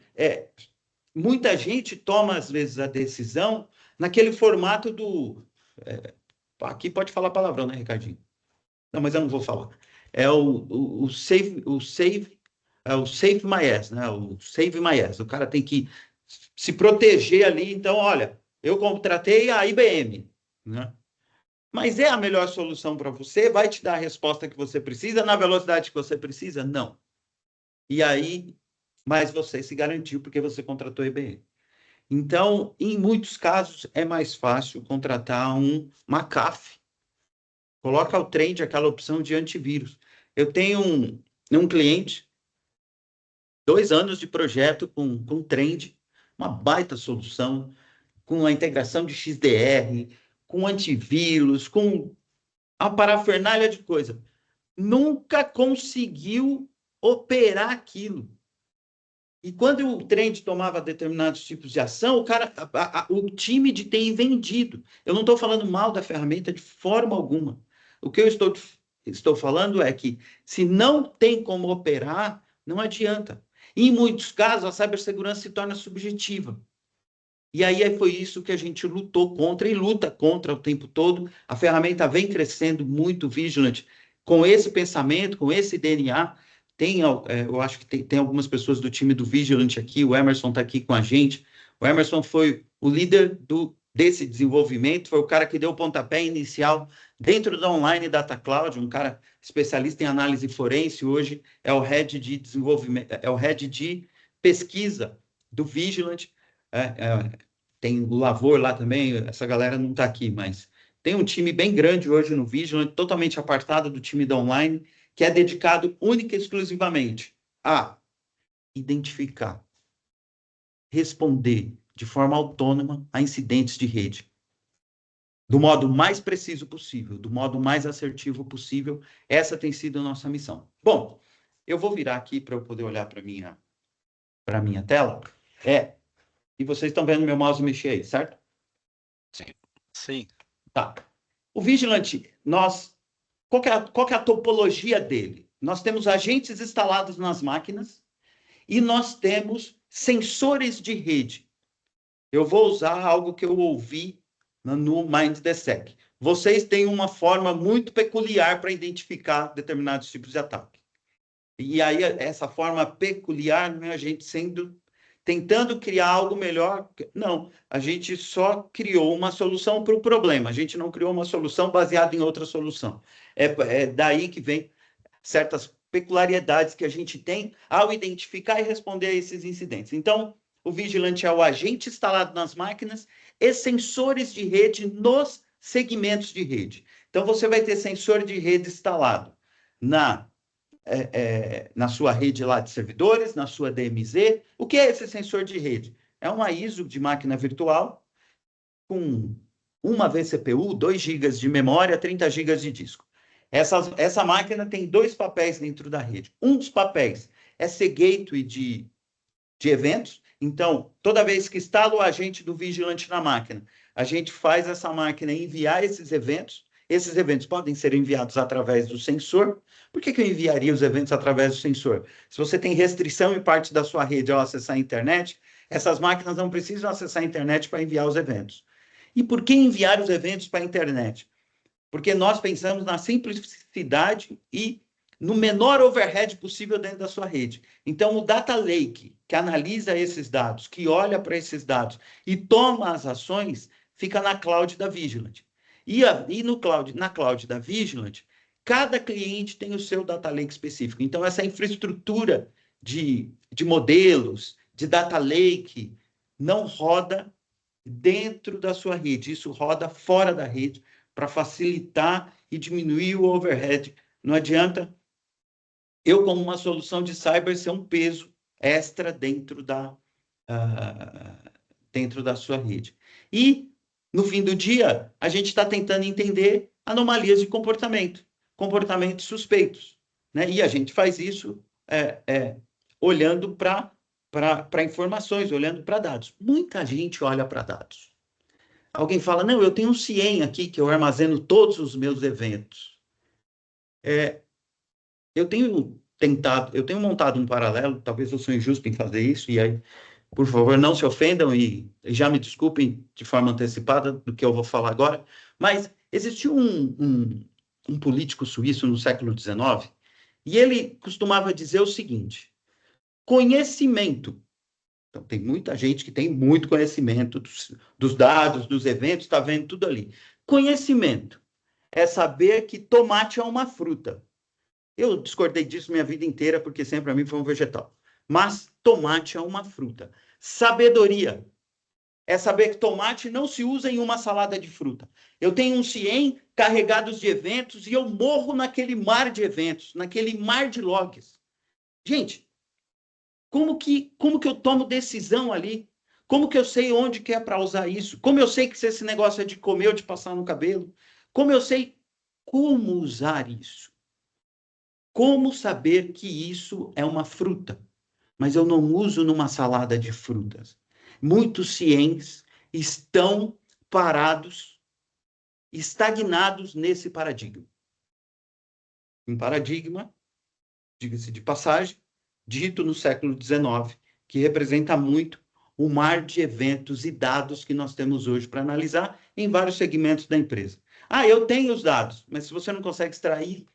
muita gente toma, às vezes, a decisão naquele formato do... aqui pode falar palavrão, né, Ricardinho? Não, mas eu não vou falar. É o Save My Ass, né? O Save My Ass. O cara tem que se proteger ali. Então, olha, eu contratei a IBM, né? Mas é a melhor solução para você? Vai te dar a resposta que você precisa na velocidade que você precisa? Não. E aí, mas você se garantiu porque você contratou a IBM. Então, em muitos casos, é mais fácil contratar um McAfee. Coloca o Trend, aquela opção de antivírus. Eu tenho um cliente, 2 anos de projeto com Trend, uma baita solução, com a integração de XDR, com antivírus, com a parafernália de coisa. Nunca conseguiu operar aquilo. E quando o Trend tomava determinados tipos de ação, o time de TI vendido. Eu não estou falando mal da ferramenta de forma alguma. O que eu estou falando é que, se não tem como operar, não adianta. E, em muitos casos, a cibersegurança se torna subjetiva. E aí foi isso que a gente lutou contra e luta contra o tempo todo. A ferramenta vem crescendo muito, Vigilant, com esse pensamento, com esse DNA. Eu acho que tem algumas pessoas do time do Vigilant aqui, o Emerson está aqui com a gente. O Emerson foi o líder desse desenvolvimento, foi o cara que deu o pontapé inicial dentro da Online Data Cloud, um cara especialista em análise forense, hoje é o head de desenvolvimento, é o head de pesquisa do Vigilant. Tem o Lavor lá também, essa galera não está aqui, mas tem um time bem grande hoje no Vigilant, totalmente apartado do time da Online, que é dedicado única e exclusivamente a identificar, responder de forma autônoma a incidentes de rede, do modo mais preciso possível, do modo mais assertivo possível. Essa tem sido a nossa missão. Bom, eu vou virar aqui para eu poder olhar para a minha tela. E vocês estão vendo meu mouse mexer aí, certo? Sim. Sim. Tá. O Vigilant, qual que é a topologia dele? Nós temos agentes instalados nas máquinas e nós temos sensores de rede. Eu vou usar algo que eu ouvi no MindDSEC. Vocês têm uma forma muito peculiar para identificar determinados tipos de ataque. E aí, essa forma peculiar não é a gente sendo tentando criar algo melhor. Não, a gente só criou uma solução para o problema, a gente não criou uma solução baseada em outra solução. É daí que vem certas peculiaridades que a gente tem ao identificar e responder a esses incidentes. Então, o vigilante é o agente instalado nas máquinas e sensores de rede nos segmentos de rede. Então, você vai ter sensor de rede instalado na sua rede lá de servidores, na sua DMZ. O que é esse sensor de rede? É uma ISO de máquina virtual com uma vCPU, 2 GB de memória, 30 GB de disco. Essa máquina tem 2 papéis dentro da rede. Um dos papéis é ser gateway de eventos. Então, toda vez que instala o agente do vigilante na máquina, a gente faz essa máquina enviar esses eventos. Esses eventos podem ser enviados através do sensor. Por que eu enviaria os eventos através do sensor? Se você tem restrição em parte da sua rede ao acessar a internet, essas máquinas não precisam acessar a internet para enviar os eventos. E por que enviar os eventos para a internet? Porque nós pensamos na simplicidade e no menor overhead possível dentro da sua rede. Então, o Data Lake, que analisa esses dados, que olha para esses dados e toma as ações, fica na cloud da Vigilant. E na cloud da Vigilant, cada cliente tem o seu Data Lake específico. Então, essa infraestrutura de modelos, de Data Lake, não roda dentro da sua rede. Isso roda fora da rede para facilitar e diminuir o overhead. Não adianta eu, como uma solução de cyber, ser um peso extra dentro da sua rede. E, no fim do dia, a gente está tentando entender anomalias de comportamentos suspeitos, né? E a gente faz isso olhando para informações, olhando para dados. Muita gente olha para dados. Alguém fala, não, eu tenho um CIEM aqui que eu armazeno todos os meus eventos. Eu tenho montado um paralelo, talvez eu sou injusto em fazer isso, e aí, por favor, não se ofendam e já me desculpem de forma antecipada do que eu vou falar agora, mas existiu um político suíço no século XIX, e ele costumava dizer o seguinte: conhecimento. Então, tem muita gente que tem muito conhecimento dos dados, dos eventos, está vendo tudo ali. Conhecimento é saber que tomate é uma fruta. Eu discordei disso minha vida inteira, porque sempre para mim foi um vegetal. Mas tomate é uma fruta. Sabedoria é saber que tomate não se usa em uma salada de fruta. Eu tenho um CIEM carregado de eventos e eu morro naquele mar de eventos, naquele mar de logs. Gente, como que eu tomo decisão ali? Como que eu sei onde que é para usar isso? Como eu sei que se esse negócio é de comer ou de passar no cabelo? Como eu sei como usar isso? Como saber que isso é uma fruta? Mas eu não uso numa salada de frutas. Muitos CIEMs estão parados, estagnados nesse paradigma. Um paradigma, diga-se de passagem, dito no século XIX, que representa muito o mar de eventos e dados que nós temos hoje para analisar em vários segmentos da empresa. Eu tenho os dados, mas se você não consegue extrair,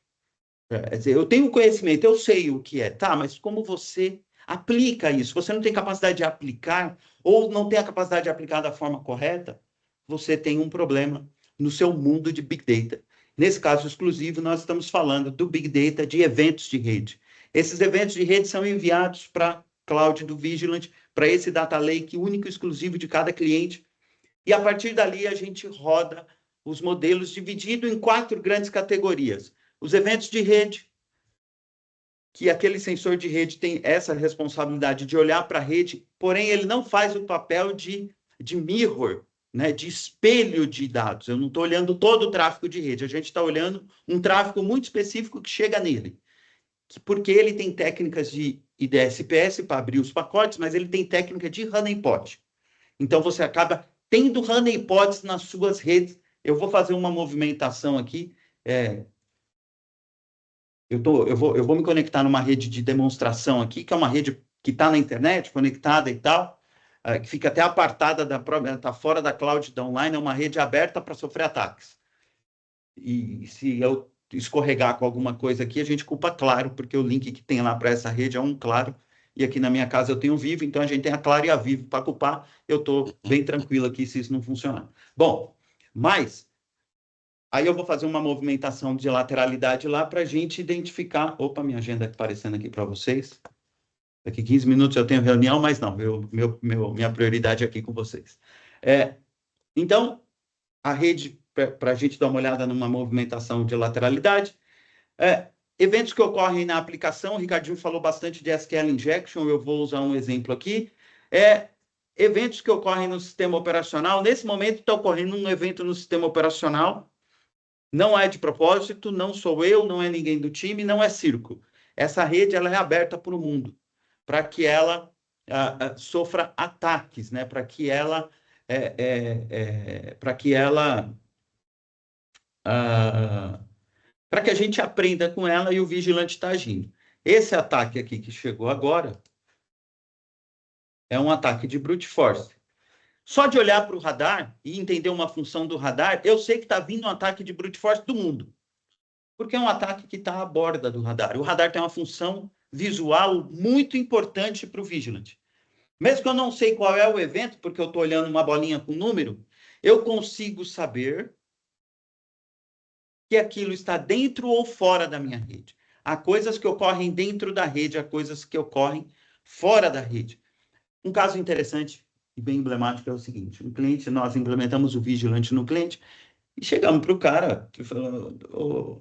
eu tenho conhecimento, eu sei o que é, tá, mas como você aplica isso? Você não tem capacidade de aplicar, ou não tem a capacidade de aplicar da forma correta, você tem um problema no seu mundo de Big Data. Nesse caso exclusivo, nós estamos falando do Big Data de eventos de rede. Esses eventos de rede são enviados para a cloud do Vigilant, para esse Data Lake único e exclusivo de cada cliente, e a partir dali a gente roda os modelos dividido em 4 grandes categorias. Os eventos de rede, que aquele sensor de rede tem essa responsabilidade de olhar para a rede, porém ele não faz o papel de mirror, né, de espelho de dados. Eu não estou olhando todo o tráfego de rede, a gente está olhando um tráfego muito específico que chega nele. Porque ele tem técnicas de IDS-PS para abrir os pacotes, mas ele tem técnica de honeypot. Então, você acaba tendo honeypots nas suas redes. Eu vou fazer uma movimentação aqui. Eu vou me conectar numa rede de demonstração aqui, que é uma rede que está na internet, conectada e tal, que fica até apartada da própria, está fora da cloud da online, é uma rede aberta para sofrer ataques. E se eu escorregar com alguma coisa aqui, a gente culpa Claro, porque o link que tem lá para essa rede é um Claro, e aqui na minha casa eu tenho Vivo, então a gente tem a Claro e a Vivo para culpar. Eu estou bem tranquilo aqui se isso não funcionar. Bom, mas aí eu vou fazer uma movimentação de lateralidade lá para a gente identificar. Opa, minha agenda aparecendo aqui para vocês. Daqui 15 minutos eu tenho reunião, mas não, minha prioridade é aqui com vocês. Então, a rede, para a gente dar uma olhada numa movimentação de lateralidade, eventos que ocorrem na aplicação, o Ricardinho falou bastante de SQL Injection, eu vou usar um exemplo aqui. Eventos que ocorrem no sistema operacional, nesse momento está ocorrendo um evento no sistema operacional, não é de propósito, não sou eu, não é ninguém do time, não é circo. Essa rede ela é aberta para o mundo, para que ela sofra ataques, né? Para que ela para que a gente aprenda com ela e o vigilante está agindo. Esse ataque aqui que chegou agora é um ataque de brute force. Só de olhar para o radar e entender uma função do radar, eu sei que está vindo um ataque de brute force do mundo. Porque é um ataque que está à borda do radar. O radar tem uma função visual muito importante para o vigilante. Mesmo que eu não sei qual é o evento, porque eu estou olhando uma bolinha com número, eu consigo saber que aquilo está dentro ou fora da minha rede. Há coisas que ocorrem dentro da rede, há coisas que ocorrem fora da rede. Um caso interessante e bem emblemático é o seguinte: um cliente, nós implementamos o vigilante no cliente e chegamos para o cara e falamos: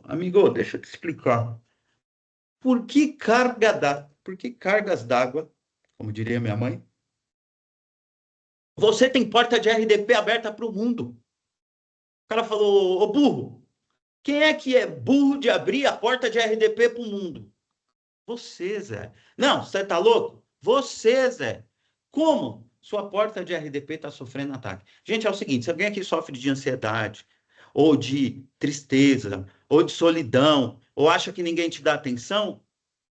amigo, deixa eu te explicar. Por que cargas d'água, como diria minha mãe, você tem porta de RDP aberta para o mundo? O cara falou: ô burro, quem é que é burro de abrir a porta de RDP para o mundo? Você, Zé. Não, você tá louco? Você, Zé. Como sua porta de RDP está sofrendo ataque? Gente, é o seguinte: se alguém aqui sofre de ansiedade, ou de tristeza, ou de solidão, ou acha que ninguém te dá atenção,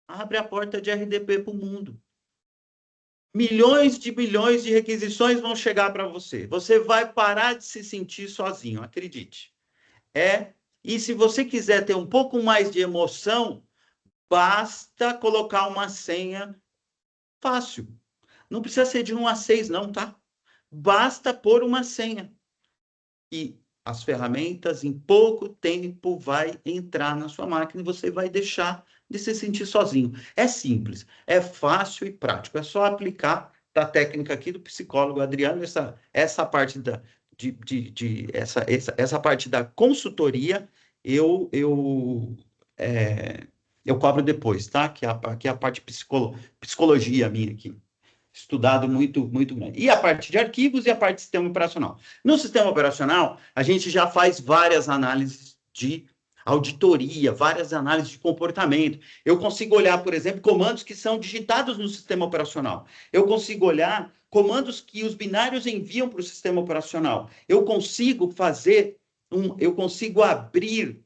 abre a porta de RDP para o mundo. Milhões de requisições vão chegar para você. Você vai parar de se sentir sozinho, acredite. E se você quiser ter um pouco mais de emoção, basta colocar uma senha fácil. Não precisa ser de 1 a 6, não, tá? Basta pôr uma senha. E as ferramentas, em pouco tempo, vai entrar na sua máquina e você vai deixar de se sentir sozinho. É simples, é fácil e prático. É só aplicar a técnica aqui do psicólogo Adriano, essa parte essa parte da consultoria, eu cobro depois, tá? Que é a parte psicologia minha aqui. Estudado muito, muito grande. E a parte de arquivos e a parte de sistema operacional. No sistema operacional, a gente já faz várias análises de auditoria, várias análises de comportamento. Eu consigo olhar, por exemplo, comandos que são digitados no sistema operacional. Eu consigo olhar comandos que os binários enviam para o sistema operacional. Eu consigo abrir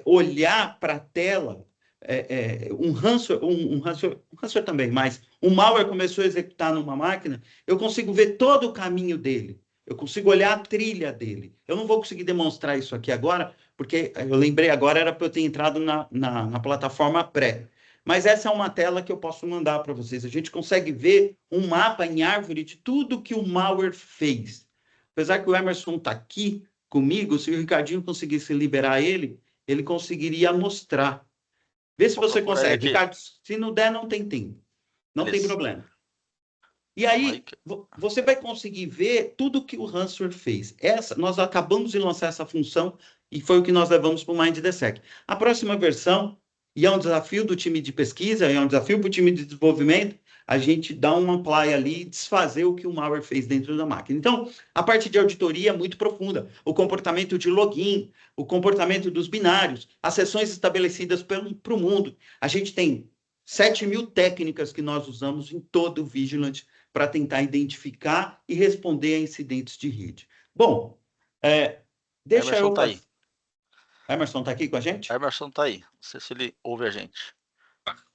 olhar para a tela. Um ransomware também, mas um malware começou a executar numa máquina, eu consigo ver todo o caminho dele, eu consigo olhar a trilha dele. Eu não vou conseguir demonstrar isso aqui agora, porque eu lembrei agora, era para eu ter entrado na plataforma pré. Mas essa é uma tela que eu posso mandar para vocês. A gente consegue ver um mapa em árvore de tudo que o malware fez. Apesar que o Emerson está aqui comigo, se o Ricardinho conseguisse liberar ele conseguiria mostrar. Vê se você consegue, Ricardo. Se não der, não tem tempo. Não tem problema. E aí, você vai conseguir ver tudo que o ransomware fez. Nós acabamos de lançar essa função e foi o que nós levamos para o MindDSEC. A próxima versão, e é um desafio do time de pesquisa, é um desafio para o time de desenvolvimento, a gente dá uma apply ali e desfazer o que o malware fez dentro da máquina. Então, a parte de auditoria é muito profunda. O comportamento de login, o comportamento dos binários, as sessões estabelecidas para o mundo. A gente tem 7.000 técnicas que nós usamos em todo o Vigilant para tentar identificar e responder a incidentes de rede. Bom, deixa Emerson tá aí. Emerson está aqui com a gente? Emerson está aí. Não sei se ele ouve a gente.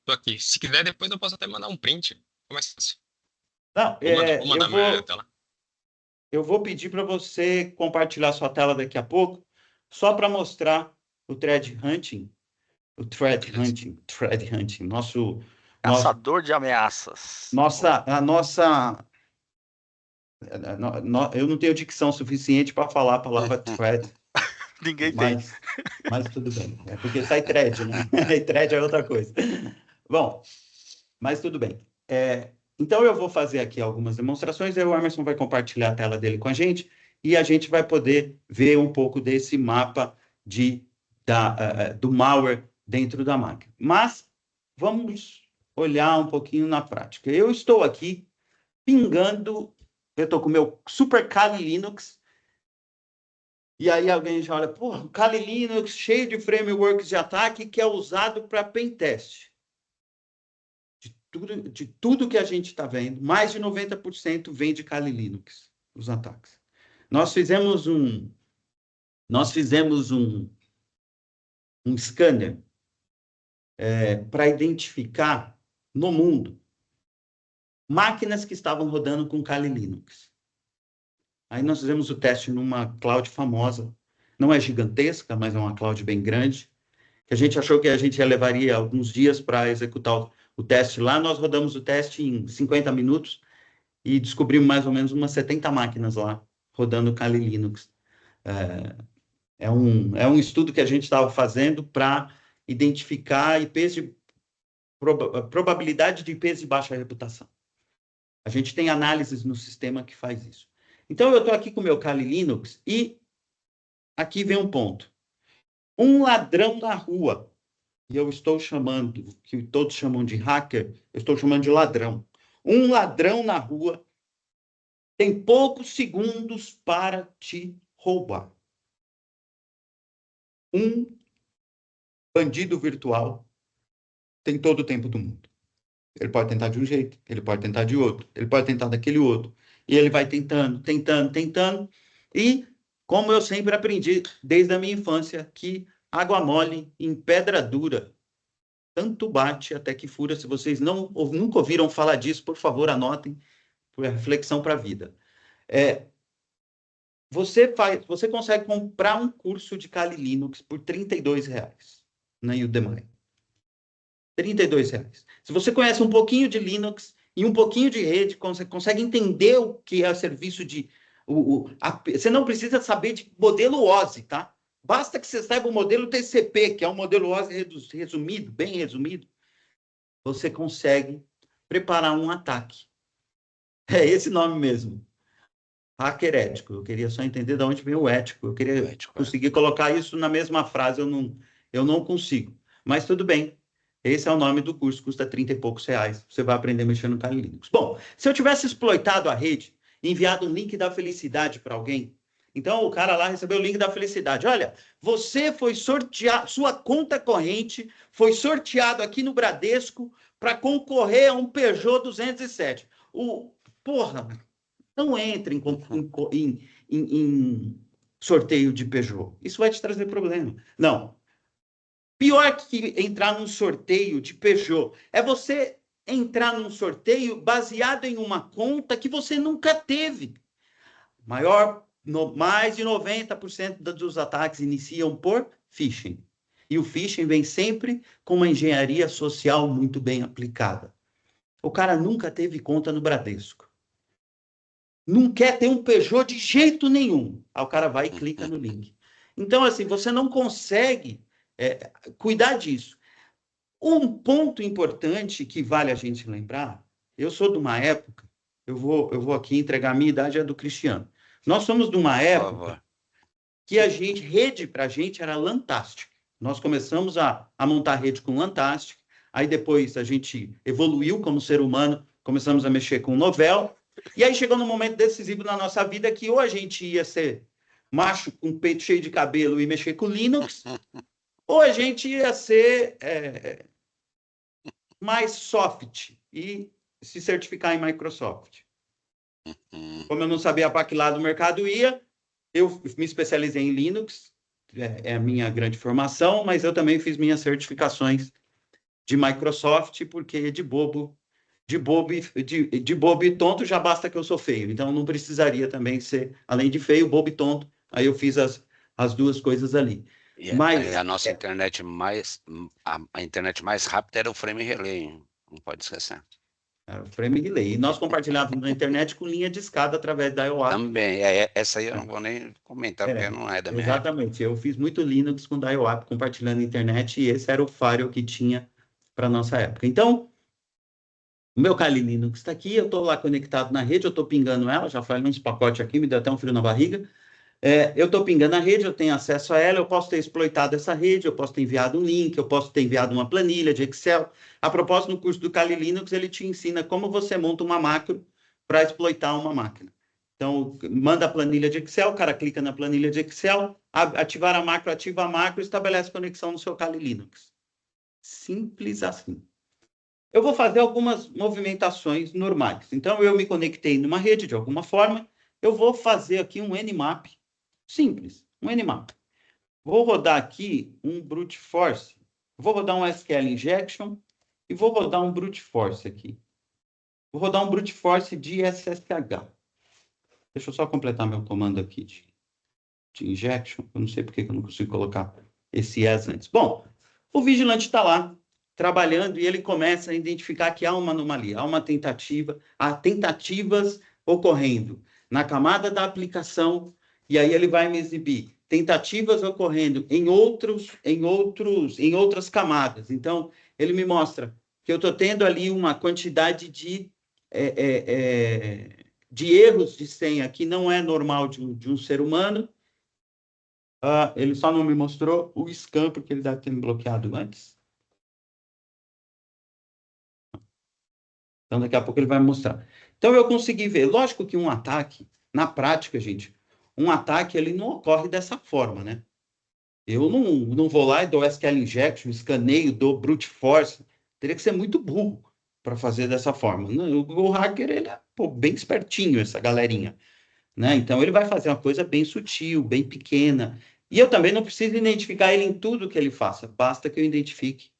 Tô aqui. Se quiser, depois eu posso até mandar um print. Ficou mais fácil. Não, Vou mandar minha tela. Eu vou pedir para você compartilhar sua tela daqui a pouco, só para mostrar o thread hunting, O threat hunting, Caçador de ameaças. eu não tenho dicção suficiente para falar a palavra threat, Ninguém tem. mas tudo bem. É porque sai thread, né? E thread é outra coisa. Bom, mas tudo bem. Então, eu vou fazer aqui algumas demonstrações, e o Emerson vai compartilhar a tela dele com a gente, e a gente vai poder ver um pouco desse mapa do malware dentro da máquina. Mas vamos olhar um pouquinho na prática. Eu estou aqui pingando, eu estou com o meu Super Kali Linux, e aí alguém já olha, pô, o Kali Linux cheio de frameworks de ataque que é usado para pentest. De tudo que a gente está vendo, mais de 90% vem de Kali Linux, os ataques. Nós fizemos um scanner para identificar no mundo máquinas que estavam rodando com Kali Linux. Aí nós fizemos o teste numa cloud famosa, não é gigantesca, mas é uma cloud bem grande, que a gente achou que a gente levaria alguns dias para executar o teste lá. Nós rodamos o teste em 50 minutos e descobrimos mais ou menos umas 70 máquinas lá rodando Kali Linux. É um estudo que a gente estava fazendo para identificar IPs de probabilidade de IPs de baixa reputação. A gente tem análises no sistema que faz isso. Então, eu estou aqui com o meu Kali Linux e aqui vem um ponto. Um ladrão na rua, e eu estou chamando, que todos chamam de hacker, eu estou chamando de ladrão. Um ladrão na rua tem poucos segundos para te roubar. Um bandido virtual tem todo o tempo do mundo. Ele pode tentar de um jeito, ele pode tentar de outro, ele pode tentar daquele outro. E ele vai tentando. E, como eu sempre aprendi, desde a minha infância, que água mole em pedra dura tanto bate até que fura. Se vocês nunca ouviram falar disso, por favor, anotem, por reflexão para a vida. Você consegue comprar um curso de Kali Linux por R$32 na Udemy. R$32. Se você conhece um pouquinho de Linux e um pouquinho de rede, consegue entender o que é o serviço de... você não precisa saber de modelo OSI, tá? Basta que você saiba o modelo TCP, que é um modelo OSI resumido, bem resumido. Você consegue preparar um ataque. É esse nome mesmo. Hacker ético. Eu queria só entender de onde vem o ético. Eu queria conseguir colocar isso na mesma frase. Eu não consigo. Mas tudo bem. Esse é o nome do curso. Custa 30 e poucos reais. Você vai aprender a mexer no Kali Linux. Bom, se eu tivesse exploitado a rede, enviado um link da felicidade para alguém, então o cara lá recebeu o link da felicidade. Olha, você foi sorteado, sua conta corrente foi sorteado aqui no Bradesco para concorrer a um Peugeot 207. Porra, não entre em sorteio de Peugeot. Isso vai te trazer problema. Não. Pior que entrar num sorteio de Peugeot é você entrar num sorteio baseado em uma conta que você nunca teve. Mais de 90% dos ataques iniciam por phishing. E o phishing vem sempre com uma engenharia social muito bem aplicada. O cara nunca teve conta no Bradesco. Não quer ter um Peugeot de jeito nenhum. Aí o cara vai e clica no link. Então, assim, você não consegue cuidar disso. Um ponto importante que vale a gente lembrar, eu sou de uma época, eu vou aqui entregar a minha idade, é do Cristiano. Nós somos de uma época que rede para a gente era Lantastic. Nós começamos a montar rede com Lantastic, aí depois a gente evoluiu como ser humano, começamos a mexer com Novell, e aí chegou num momento decisivo na nossa vida que ou a gente ia ser macho com peito cheio de cabelo e mexer com Linux, ou a gente ia ser mais soft e se certificar em Microsoft. Como eu não sabia para que lado o mercado ia, eu me especializei em Linux, é a minha grande formação, mas eu também fiz minhas certificações de Microsoft, porque de bobo e tonto já basta que eu sou feio. Então, não precisaria também ser, além de feio, bobo e tonto. Aí eu fiz as duas coisas ali. Mas A nossa internet a internet mais rápida era o frame relay, hein? Não pode esquecer. era o frame relay. E nós compartilhávamos na internet com linha de escada através da IOAP. Também, essa aí eu não vou nem comentar, porque não é da minha época. Exatamente. Eu fiz muito Linux com IOAP compartilhando internet e esse era o firewall que tinha para nossa época. Então, o meu Kali Linux está aqui, eu estou lá conectado na rede, eu estou pingando ela, já falei uns pacotes aqui, me deu até um frio na barriga. Eu estou pingando a rede, eu tenho acesso a ela, eu posso ter exploitado essa rede, eu posso ter enviado um link, eu posso ter enviado uma planilha de Excel. A propósito, no curso do Kali Linux, ele te ensina como você monta uma macro para exploitar uma máquina. Então, manda a planilha de Excel, o cara clica na planilha de Excel, ativar a macro, ativa a macro, estabelece conexão no seu Kali Linux. Simples assim. Eu vou fazer algumas movimentações normais. Então, eu me conectei numa rede de alguma forma, eu vou fazer aqui um Nmap simples, um Nmap. Vou rodar aqui um brute force, vou rodar um SQL injection e vou rodar um brute force aqui. Vou rodar um brute force de SSH. Deixa eu só completar meu comando aqui de injection. Eu não sei porque que eu não consigo colocar esse as antes. Bom, o vigilante está lá trabalhando e ele começa a identificar que há uma anomalia, há uma tentativa, há tentativas ocorrendo na camada da aplicação, e aí ele vai me exibir tentativas ocorrendo em outras camadas. Então, ele me mostra que eu estou tendo ali uma quantidade de erros de senha que não é normal de um ser humano. Ele só não me mostrou o scan, porque ele deve ter me bloqueado antes. Então, daqui a pouco ele vai me mostrar. Então, eu consegui ver. Lógico que um ataque, na prática, gente, um ataque ele não ocorre dessa forma, né? Eu não vou lá e dou SQL injection, escaneio, dou brute force. Teria que ser muito burro para fazer dessa forma. O hacker, ele é bem espertinho, essa galerinha. Né? Então, ele vai fazer uma coisa bem sutil, bem pequena. E eu também não preciso identificar ele em tudo que ele faça. Basta que eu identifique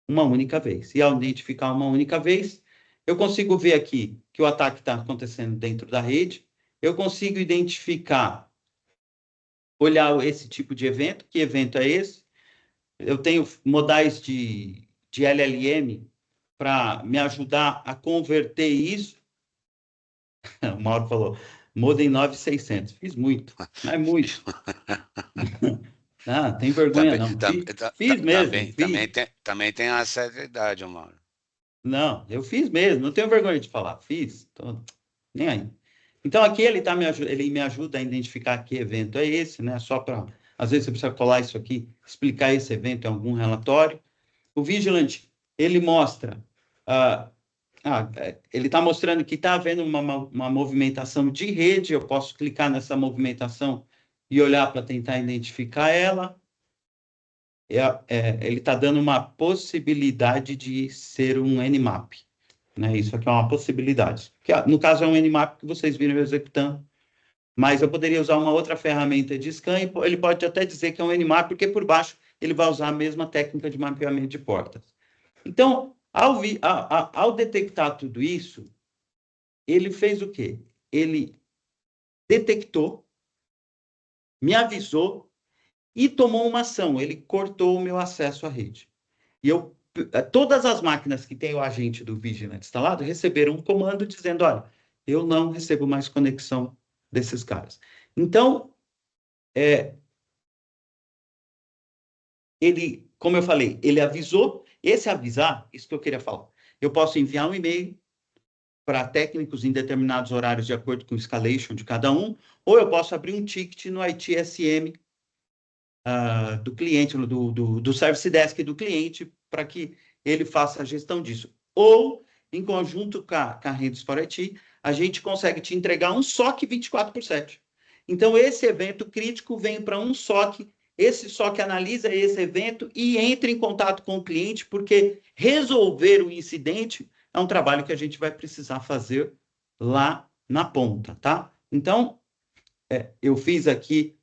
uma única vez. E ao identificar uma única vez, eu consigo ver aqui que o ataque está acontecendo dentro da rede. Eu consigo identificar, olhar esse tipo de evento. Que evento é esse? Eu tenho modais de LLM para me ajudar a converter isso. O Mauro falou, modem 9600. Fiz muito, mas muito. Não, tem vergonha não. Fiz mesmo. Também tem a certa idade, Mauro. Não, eu fiz mesmo, não tenho vergonha de falar. Fiz, nem aí. Então, aqui ele me ajuda a identificar que evento é esse, né? Só para, às vezes, você precisa colar isso aqui, explicar esse evento em algum relatório. O Vigilante, ele mostra, ele está mostrando que está havendo uma movimentação de rede, eu posso clicar nessa movimentação e olhar para tentar identificar ela. Ele está dando uma possibilidade de ser um Nmap. Né? Isso aqui é uma possibilidade. Que, no caso, é um Nmap que vocês viram eu executando. Mas eu poderia usar uma outra ferramenta de scan e ele pode até dizer que é um Nmap, porque por baixo ele vai usar a mesma técnica de mapeamento de portas. Então, ao detectar tudo isso, ele fez o quê? Ele detectou, me avisou e tomou uma ação. Ele cortou o meu acesso à rede. E todas as máquinas que têm o agente do Vigilante instalado receberam um comando dizendo, olha, eu não recebo mais conexão desses caras. Então, ele, como eu falei, ele avisou. Esse avisar, isso que eu queria falar. Eu posso enviar um e-mail para técnicos em determinados horários de acordo com o escalation de cada um, ou eu posso abrir um ticket no ITSM do cliente, do Service Desk do cliente, para que ele faça a gestão disso. Ou, em conjunto com a Redes for IT, a gente consegue te entregar um SOC 24/7. Então, esse evento crítico vem para um SOC, esse SOC analisa esse evento e entra em contato com o cliente, porque resolver o incidente é um trabalho que a gente vai precisar fazer lá na ponta, tá? Então, eu fiz aqui,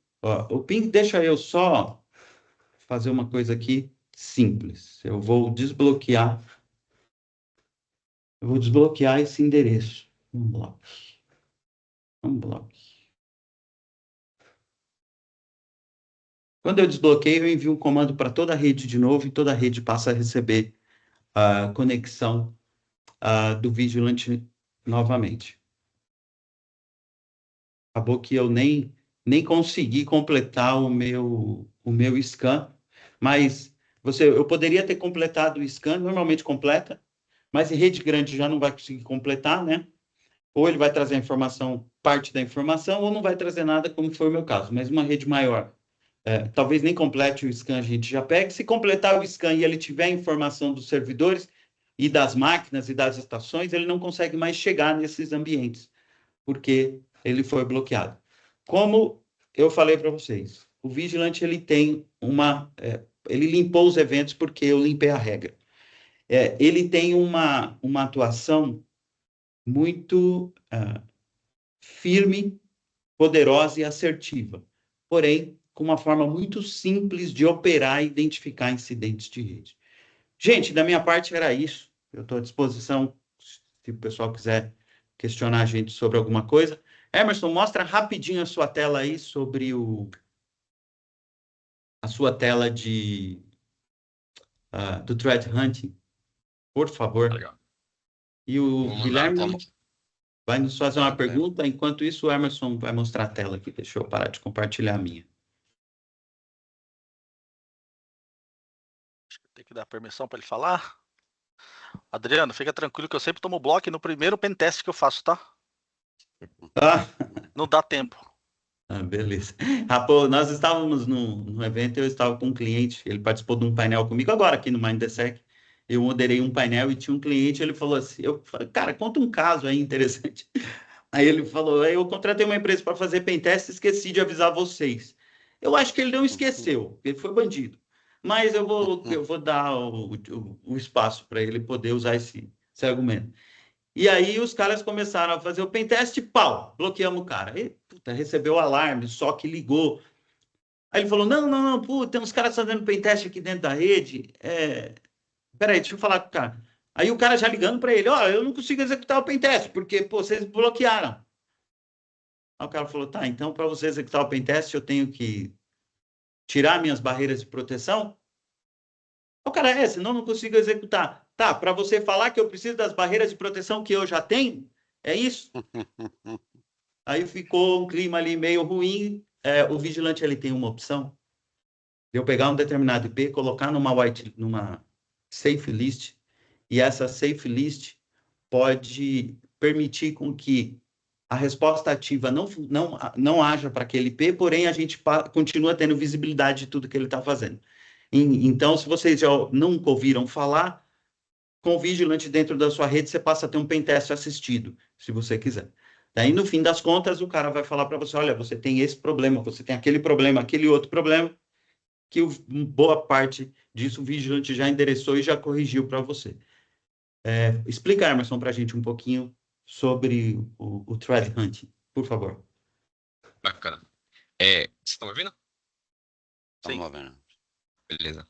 o ping, deixa eu só fazer uma coisa aqui simples. Eu vou desbloquear esse endereço. Unblock. Quando eu desbloqueio, eu envio um comando para toda a rede de novo e toda a rede passa a receber a conexão do Vigilante novamente. Acabou que eu nem consegui completar o meu scan, mas eu poderia ter completado o scan, normalmente completa, mas em rede grande já não vai conseguir completar, né? Ou ele vai trazer a informação, parte da informação, ou não vai trazer nada, como foi o meu caso. Mas uma rede maior, talvez nem complete o scan, a gente já pega. Se completar o scan e ele tiver a informação dos servidores e das máquinas e das estações, ele não consegue mais chegar nesses ambientes, porque ele foi bloqueado. Como eu falei para vocês, o Vigilante ele tem ele limpou os eventos porque eu limpei a regra. Ele tem uma atuação muito firme, poderosa e assertiva, porém com uma forma muito simples de operar e identificar incidentes de rede. Gente, da minha parte era isso. Eu estou à disposição se o pessoal quiser questionar a gente sobre alguma coisa. Emerson, mostra rapidinho a sua tela aí sobre a sua tela do threat hunting, por favor. Legal. E o Vou mandar a tela Guilherme aqui. vai nos fazer uma Tá, né? pergunta. Enquanto isso, o Emerson vai mostrar a tela aqui. Deixa eu parar de compartilhar a minha. Acho que tem que dar permissão para ele falar. Adriano, fica tranquilo que eu sempre tomo bloco no primeiro pentest que eu faço, tá? Ah, Não dá tempo. beleza. Pô, nós estávamos no evento, eu estava com um cliente, ele participou de um painel comigo agora aqui no MindTheSec. Eu moderei um painel e tinha um cliente, ele falou assim, eu falei, cara, conta um caso aí interessante. Aí ele falou, eu contratei uma empresa para fazer pentest e esqueci de avisar vocês. Eu acho que ele não esqueceu, ele foi bandido. Mas eu vou dar o espaço para ele poder usar esse argumento. E aí os caras começaram a fazer o pentest, pau, bloqueamos o cara. E, puta, recebeu o alarme, só que ligou. Aí ele falou, não, puta, tem uns caras fazendo pentest aqui dentro da rede. Peraí, deixa eu falar com o cara. Aí o cara já ligando para ele, eu não consigo executar o pentest, porque, pô, vocês bloquearam. Aí o cara falou, tá, então para você executar o pentest eu tenho que tirar minhas barreiras de proteção? O cara, senão eu não consigo executar. Tá, para você falar que eu preciso das barreiras de proteção que eu já tenho, é isso? Aí ficou um clima ali meio ruim. O vigilante ele tem uma opção de eu pegar um determinado IP, colocar numa safe list, e essa safe list pode permitir com que a resposta ativa não haja para aquele IP, porém a gente continua tendo visibilidade de tudo que ele está fazendo. Então, se vocês já nunca ouviram falar, com o vigilante dentro da sua rede, você passa a ter um pentest assistido, se você quiser. Daí, no fim das contas, o cara vai falar para você, olha, você tem esse problema, você tem aquele problema, aquele outro problema, que boa parte disso o vigilante já endereçou e já corrigiu para você. Explica, Emerson, para a gente um pouquinho sobre o threat hunting, por favor. Bacana. Vocês estão me ouvindo? Estamos vendo. Beleza.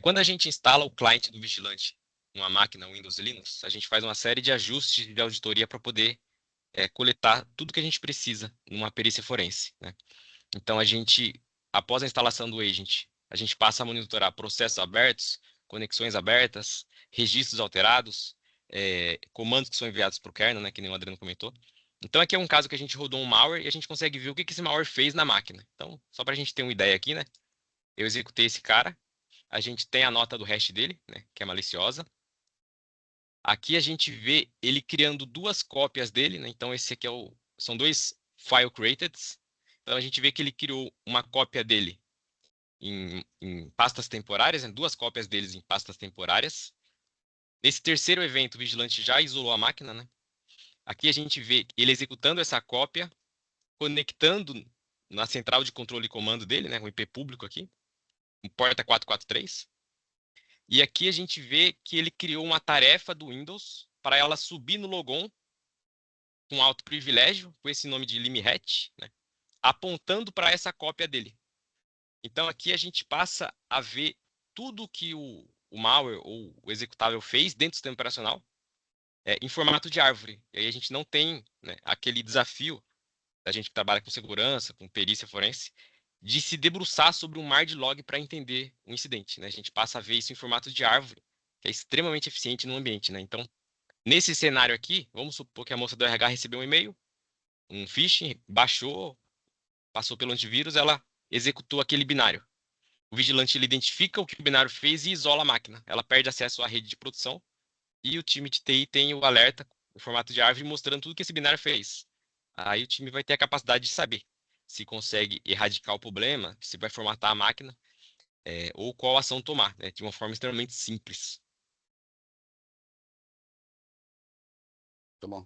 Quando a gente instala o cliente do Vigilante numa máquina Windows e Linux, a gente faz uma série de ajustes de auditoria para poder coletar tudo que a gente precisa numa perícia forense, né? Então, após a instalação do agent, a gente passa a monitorar processos abertos, conexões abertas, registros alterados, comandos que são enviados para o kernel, né, que nem o Adriano comentou. Então, aqui é um caso que a gente rodou um malware e a gente consegue ver o que esse malware fez na máquina. Então, só para a gente ter uma ideia aqui, né? Eu executei esse cara, a gente tem a nota do hash dele, né, que é maliciosa. Aqui a gente vê ele criando duas cópias dele, né? Então, esse aqui são dois file created. Então, a gente vê que ele criou uma cópia dele em pastas temporárias, né? Duas cópias deles em pastas temporárias. Nesse terceiro evento, o vigilante já isolou a máquina, né? Aqui a gente vê ele executando essa cópia, conectando na central de controle e comando dele, né? O IP público aqui, um porta 443. E aqui a gente vê que ele criou uma tarefa do Windows para ela subir no logon com alto privilégio, com esse nome de limhat, né? Apontando para essa cópia dele. Então aqui a gente passa a ver tudo que o malware ou o executável fez dentro do sistema operacional em formato de árvore. E aí a gente não tem, né, aquele desafio da gente que trabalha com segurança, com perícia forense, de se debruçar sobre um mar de log para entender o incidente, né? A gente passa a ver isso em formato de árvore, que é extremamente eficiente no ambiente, né? Então, nesse cenário aqui, vamos supor que a moça do RH recebeu um e-mail, um phishing, baixou, passou pelo antivírus, ela executou aquele binário. O vigilante ele identifica o que o binário fez e isola a máquina. Ela perde acesso à rede de produção e o time de TI tem o alerta em formato de árvore mostrando tudo que esse binário fez. Aí o time vai ter a capacidade de saber se consegue erradicar o problema, se vai formatar a máquina, ou qual ação tomar, né, de uma forma extremamente simples. Tá bom.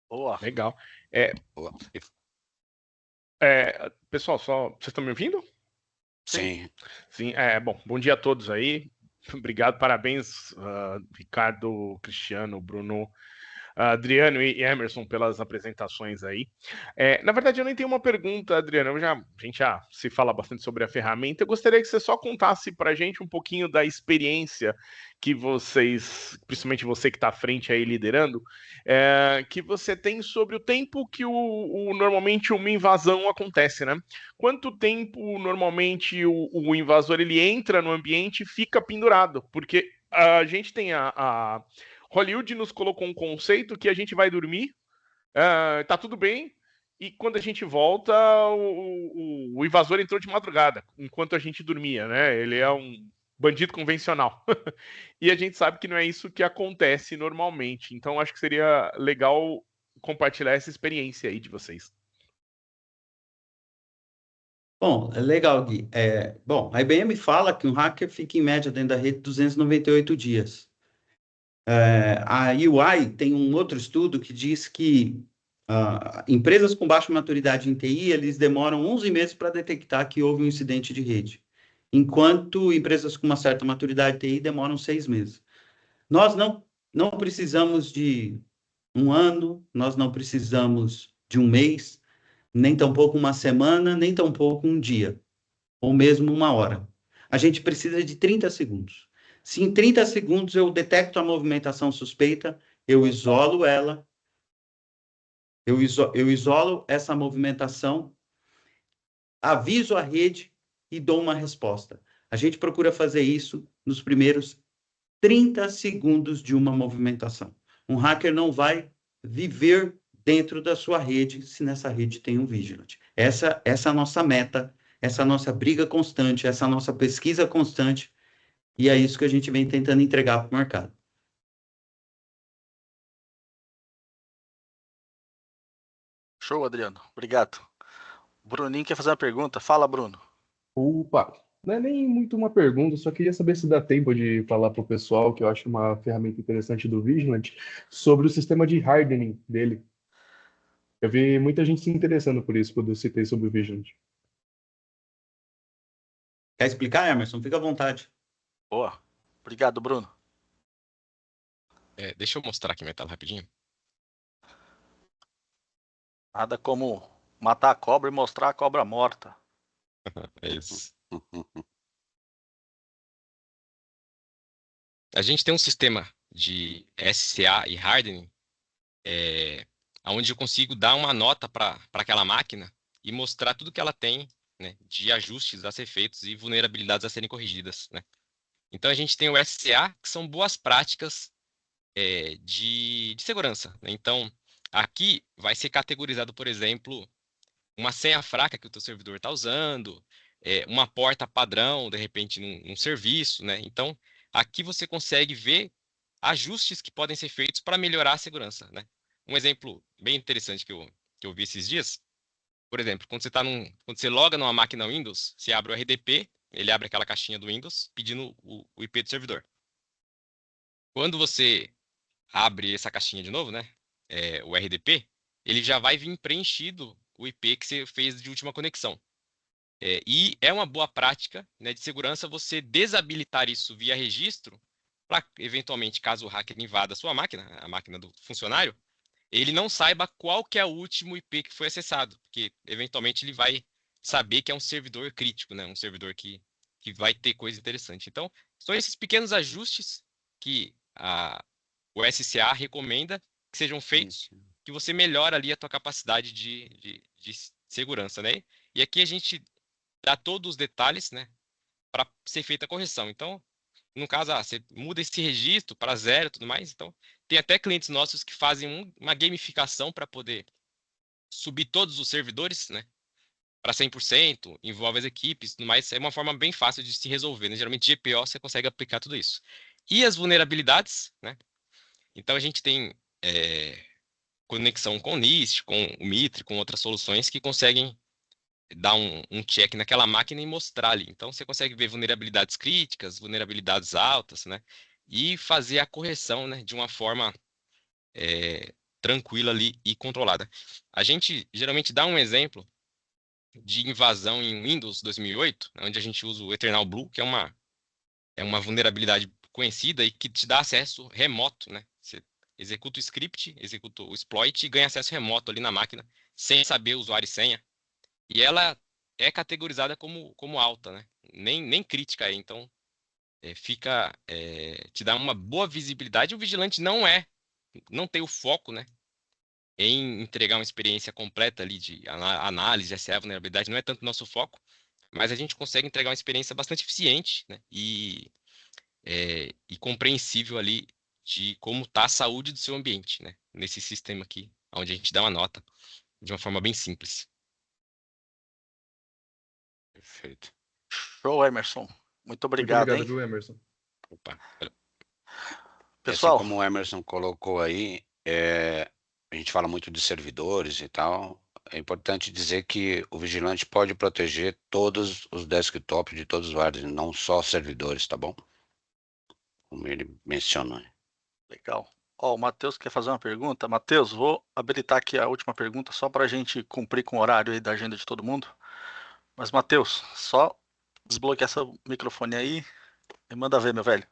Boa. Legal. Boa. Pessoal, vocês estão me ouvindo? Sim. Sim, bom dia a todos aí. Obrigado, parabéns, Ricardo, Cristiano, Bruno, Adriano e Emerson pelas apresentações aí. Na verdade, eu nem tenho uma pergunta, Adriano. A gente já se fala bastante sobre a ferramenta. Eu gostaria que você só contasse para a gente um pouquinho da experiência que vocês, principalmente você que está à frente aí liderando, que você tem sobre o tempo que normalmente uma invasão acontece, né? Quanto tempo normalmente o invasor ele entra no ambiente e fica pendurado? Porque a gente tem Hollywood nos colocou um conceito que a gente vai dormir, tá tudo bem, e quando a gente volta, o invasor entrou de madrugada, enquanto a gente dormia, né? Ele é um bandido convencional. E a gente sabe que não é isso que acontece normalmente. Então, acho que seria legal compartilhar essa experiência aí de vocês. Bom, é legal, Gui. Bom, a IBM fala que um hacker fica em média dentro da rede 298 dias. A UI tem um outro estudo que diz que empresas com baixa maturidade em TI, eles demoram 11 meses para detectar que houve um incidente de rede, enquanto empresas com uma certa maturidade em TI demoram 6 meses. Nós não precisamos de um ano, nós não precisamos de um mês, nem tampouco uma semana, nem tampouco um dia, ou mesmo uma hora. A gente precisa de 30 segundos. Se em 30 segundos eu detecto a movimentação suspeita, eu isolo ela, eu isolo essa movimentação, aviso a rede e dou uma resposta. A gente procura fazer isso nos primeiros 30 segundos de uma movimentação. Um hacker não vai viver dentro da sua rede se nessa rede tem um vigilante. Essa é a nossa meta, essa é a nossa briga constante, essa é a nossa pesquisa constante, e é isso que a gente vem tentando entregar para o mercado. Show, Adriano. Obrigado. Bruninho quer fazer uma pergunta. Fala, Bruno. Opa, não é nem muito uma pergunta, só queria saber se dá tempo de falar para o pessoal, que eu acho uma ferramenta interessante do Vigilant, sobre o sistema de hardening dele. Eu vi muita gente se interessando por isso, quando eu citei sobre o Vigilant. Quer explicar, Emerson? Fica à vontade. Boa. Obrigado, Bruno. Deixa eu mostrar aqui minha tela rapidinho. Nada como matar a cobra e mostrar a cobra morta. É isso. A gente tem um sistema de SCA e hardening, onde eu consigo dar uma nota para aquela máquina e mostrar tudo que ela tem, né, de ajustes a ser feitos e vulnerabilidades a serem corrigidas, né? Então a gente tem o SCA, que são boas práticas de segurança, né? Então aqui vai ser categorizado, por exemplo, uma senha fraca que o teu servidor está usando, uma porta padrão, de repente, num serviço, né? Então, aqui você consegue ver ajustes que podem ser feitos para melhorar a segurança, né? Um exemplo bem interessante que eu vi esses dias, por exemplo, quando você loga numa máquina Windows, você abre o RDP, ele abre aquela caixinha do Windows pedindo o IP do servidor. Quando você abre essa caixinha de novo, né? O RDP, ele já vai vir preenchido o IP que você fez de última conexão. E é uma boa prática, né, de segurança você desabilitar isso via registro para, eventualmente, caso o hacker invada a sua máquina, a máquina do funcionário, ele não saiba qual que é o último IP que foi acessado, porque, eventualmente, ele vai saber que é um servidor crítico, né, um servidor que vai ter coisa interessante. Então, são esses pequenos ajustes que o SCA recomenda que sejam feitos, que você melhora ali a tua capacidade de segurança, né? E aqui a gente dá todos os detalhes, né, para ser feita a correção. Então, no caso, você muda esse registro para 0 e tudo mais. Então, tem até clientes nossos que fazem uma gamificação para poder subir todos os servidores, né, para 100%, envolve as equipes, tudo mais. É uma forma bem fácil de se resolver, né? Geralmente, GPO você consegue aplicar tudo isso. E as vulnerabilidades, né? Então, a gente tem conexão com o NIST, com o Mitre, com outras soluções que conseguem dar um check naquela máquina e mostrar ali. Então, você consegue ver vulnerabilidades críticas, vulnerabilidades altas, né? E fazer a correção, né, de uma forma tranquila ali e controlada. A gente geralmente dá um exemplo de invasão em Windows 2008, onde a gente usa o Eternal Blue, que é uma vulnerabilidade conhecida e que te dá acesso remoto, né? Você executa o script, executa o exploit e ganha acesso remoto ali na máquina, sem saber o usuário e senha. E ela é categorizada como alta, né? Nem crítica aí. Então, te dá uma boa visibilidade. O vigilante não tem o foco, né, em entregar uma experiência completa ali de análise, SA, vulnerabilidade, não é tanto nosso foco, mas a gente consegue entregar uma experiência bastante eficiente, né, e compreensível ali de como está a saúde do seu ambiente, né, nesse sistema aqui, onde a gente dá uma nota de uma forma bem simples. Perfeito. Show, Emerson. Muito Muito obrigado, obrigado, hein? viu, Emerson? Opa. Assim Pessoal, como o Emerson colocou aí, a gente fala muito de servidores e tal. É importante dizer que o vigilante pode proteger todos os desktops de todos os usuários, não só servidores, tá bom? Como ele mencionou. legal. Ó, o Matheus quer fazer uma pergunta. Matheus, vou habilitar aqui a última pergunta só para a gente cumprir com o horário aí da agenda de todo mundo. Mas, Matheus, só desbloquear seu microfone aí e manda ver, meu velho.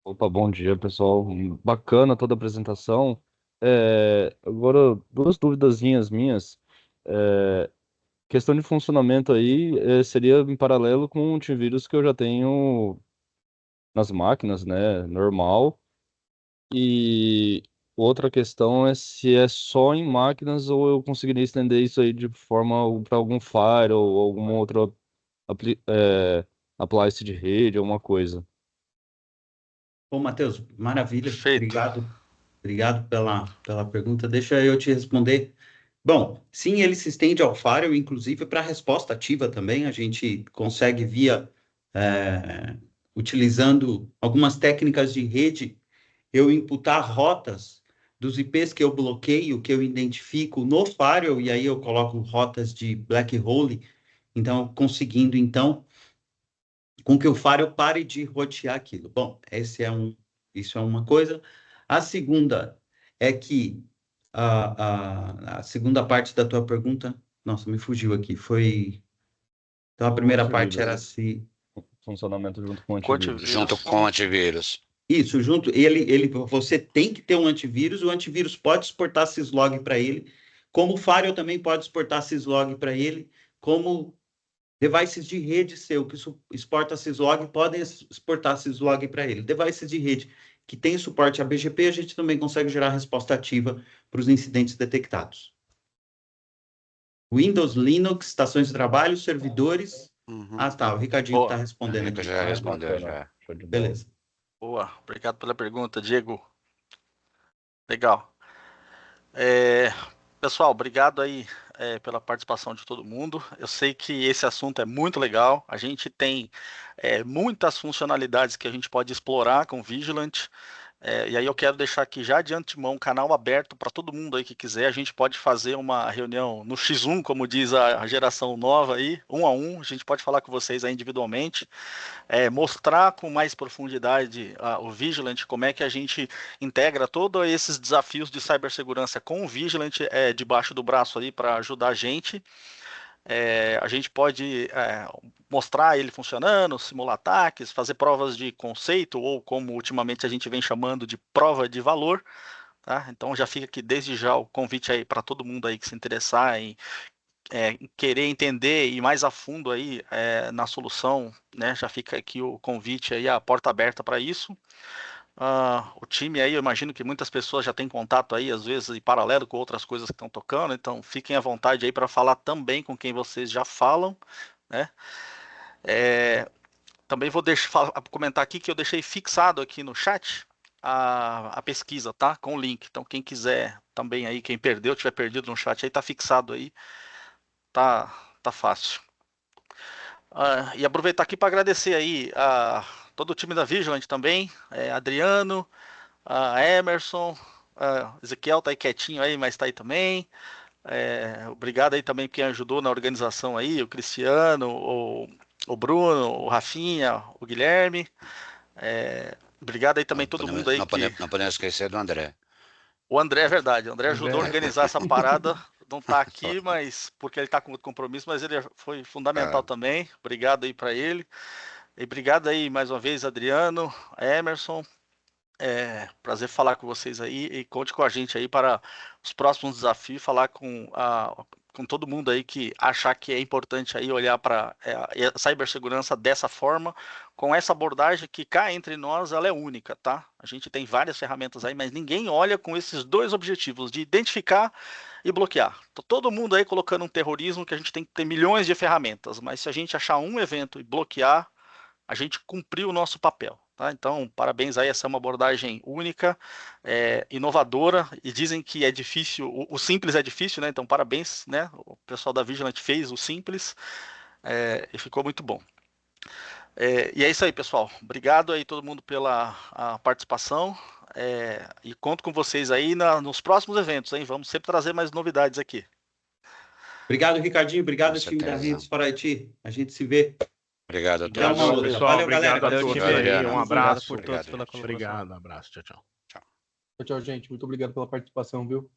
Opa, bom dia, pessoal. Bacana toda a apresentação. Agora, duas duvidazinhas minhas. É, questão de funcionamento aí seria em paralelo com o antivírus que eu já tenho nas máquinas, né? Normal. E outra questão é se é só em máquinas ou eu conseguiria estender isso aí de forma para algum Fire ou alguma outra appliance de rede, alguma coisa. Bom, Matheus, maravilha. Perfeito. Obrigado pela pergunta. Deixa eu te responder. Bom, sim, ele se estende ao firewall, inclusive para resposta ativa também. A gente consegue utilizando algumas técnicas de rede, eu imputar rotas dos IPs que eu bloqueio, que eu identifico no firewall, e aí eu coloco rotas de black hole, então conseguindo, então, com que o firewall pare de rotear aquilo. Bom, isso é uma coisa. A segunda é que a segunda parte da tua pergunta, nossa, me fugiu aqui, foi... Então, a primeira parte era se... Funcionamento junto com o Com antivírus. antivírus. Junto com o antivírus. Isso, você tem que ter um antivírus, o antivírus pode exportar syslog para ele, como o firewall também pode exportar syslog para ele, como devices de rede seu que exporta syslog podem exportar syslog para ele. Devices de rede que tem suporte a BGP, a gente também consegue gerar resposta ativa para os incidentes detectados. Windows, Linux, estações de trabalho, servidores. Uhum. Ah, tá, o Ricardinho Boa. está respondendo Ele aqui. já respondeu, Bacana. já. Show de bola. Beleza. Boa. Obrigado pela pergunta, Diego. Legal. Pessoal, obrigado aí pela participação de todo mundo. Eu sei que esse assunto é muito legal. A gente tem muitas funcionalidades que a gente pode explorar com o Vigilant. E aí eu quero deixar aqui já de antemão o canal aberto para todo mundo aí que quiser. A gente pode fazer uma reunião no X1, como diz a geração nova aí, 1 a 1. A gente pode falar com vocês aí individualmente. Mostrar com mais profundidade o Vigilant, como é que a gente integra todos esses desafios de cibersegurança com o Vigilant debaixo do braço aí para ajudar a gente. A gente pode mostrar ele funcionando, simular ataques, fazer provas de conceito, ou como ultimamente a gente vem chamando de prova de valor. Tá? Então já fica aqui desde já o convite aí para todo mundo aí que se interessar em querer entender e mais a fundo aí na solução, né? Já fica aqui o convite aí, a porta aberta para isso. O time aí, eu imagino que muitas pessoas já têm contato aí, às vezes em paralelo com outras coisas que estão tocando, então fiquem à vontade aí para falar também com quem vocês já falam, né? Também vou comentar aqui que eu deixei fixado aqui no chat a pesquisa, tá? Com o link. Então, quem quiser também aí, quem perdeu, tiver perdido no chat aí, tá fixado aí. Tá fácil. E aproveitar aqui para agradecer aí a todo o time da Vigilant também, Adriano, Emerson, Ezequiel tá aí quietinho aí, mas tá aí também. Obrigado aí também quem ajudou na organização aí, o Cristiano, o Bruno, o Rafinha, o Guilherme. Obrigado aí também todo mundo aí Não podemos esquecer do André. O André, é verdade, o André ajudou a André. organizar essa parada, não tá aqui, mas porque ele tá com outro compromisso, mas ele foi fundamental também. Obrigado aí para ele. E obrigado aí mais uma vez, Adriano, Emerson. Prazer falar com vocês aí e conte com a gente aí para os próximos desafios, falar com todo mundo aí que achar que é importante aí olhar para a cibersegurança dessa forma, com essa abordagem que cá entre nós ela é única, tá? A gente tem várias ferramentas aí, mas ninguém olha com esses dois objetivos, de identificar e bloquear. Tá todo mundo aí colocando um terrorismo que a gente tem que ter milhões de ferramentas, mas se a gente achar um evento e bloquear, a gente cumpriu o nosso papel. Tá? Então, parabéns aí, essa é uma abordagem única, inovadora, e dizem que é difícil, o simples é difícil, né? Então parabéns, né? O pessoal da Vigilant fez o simples, e ficou muito bom. E é isso aí, pessoal. Obrigado aí todo mundo pela participação, e conto com vocês aí nos próximos eventos, hein? Vamos sempre trazer mais novidades aqui. Obrigado, Ricardinho. Obrigado, Com time da certeza. Redes para Haiti. A gente se vê. Obrigado a Até uma todos. outra. pessoal. Valeu, Obrigado galera. a todos time aí. Adriano. Um Obrigado abraço. por todos Obrigado, pela gente. colaboração. Obrigado, abraço. Tchau, tchau. Tchau, gente. Muito obrigado pela participação, viu?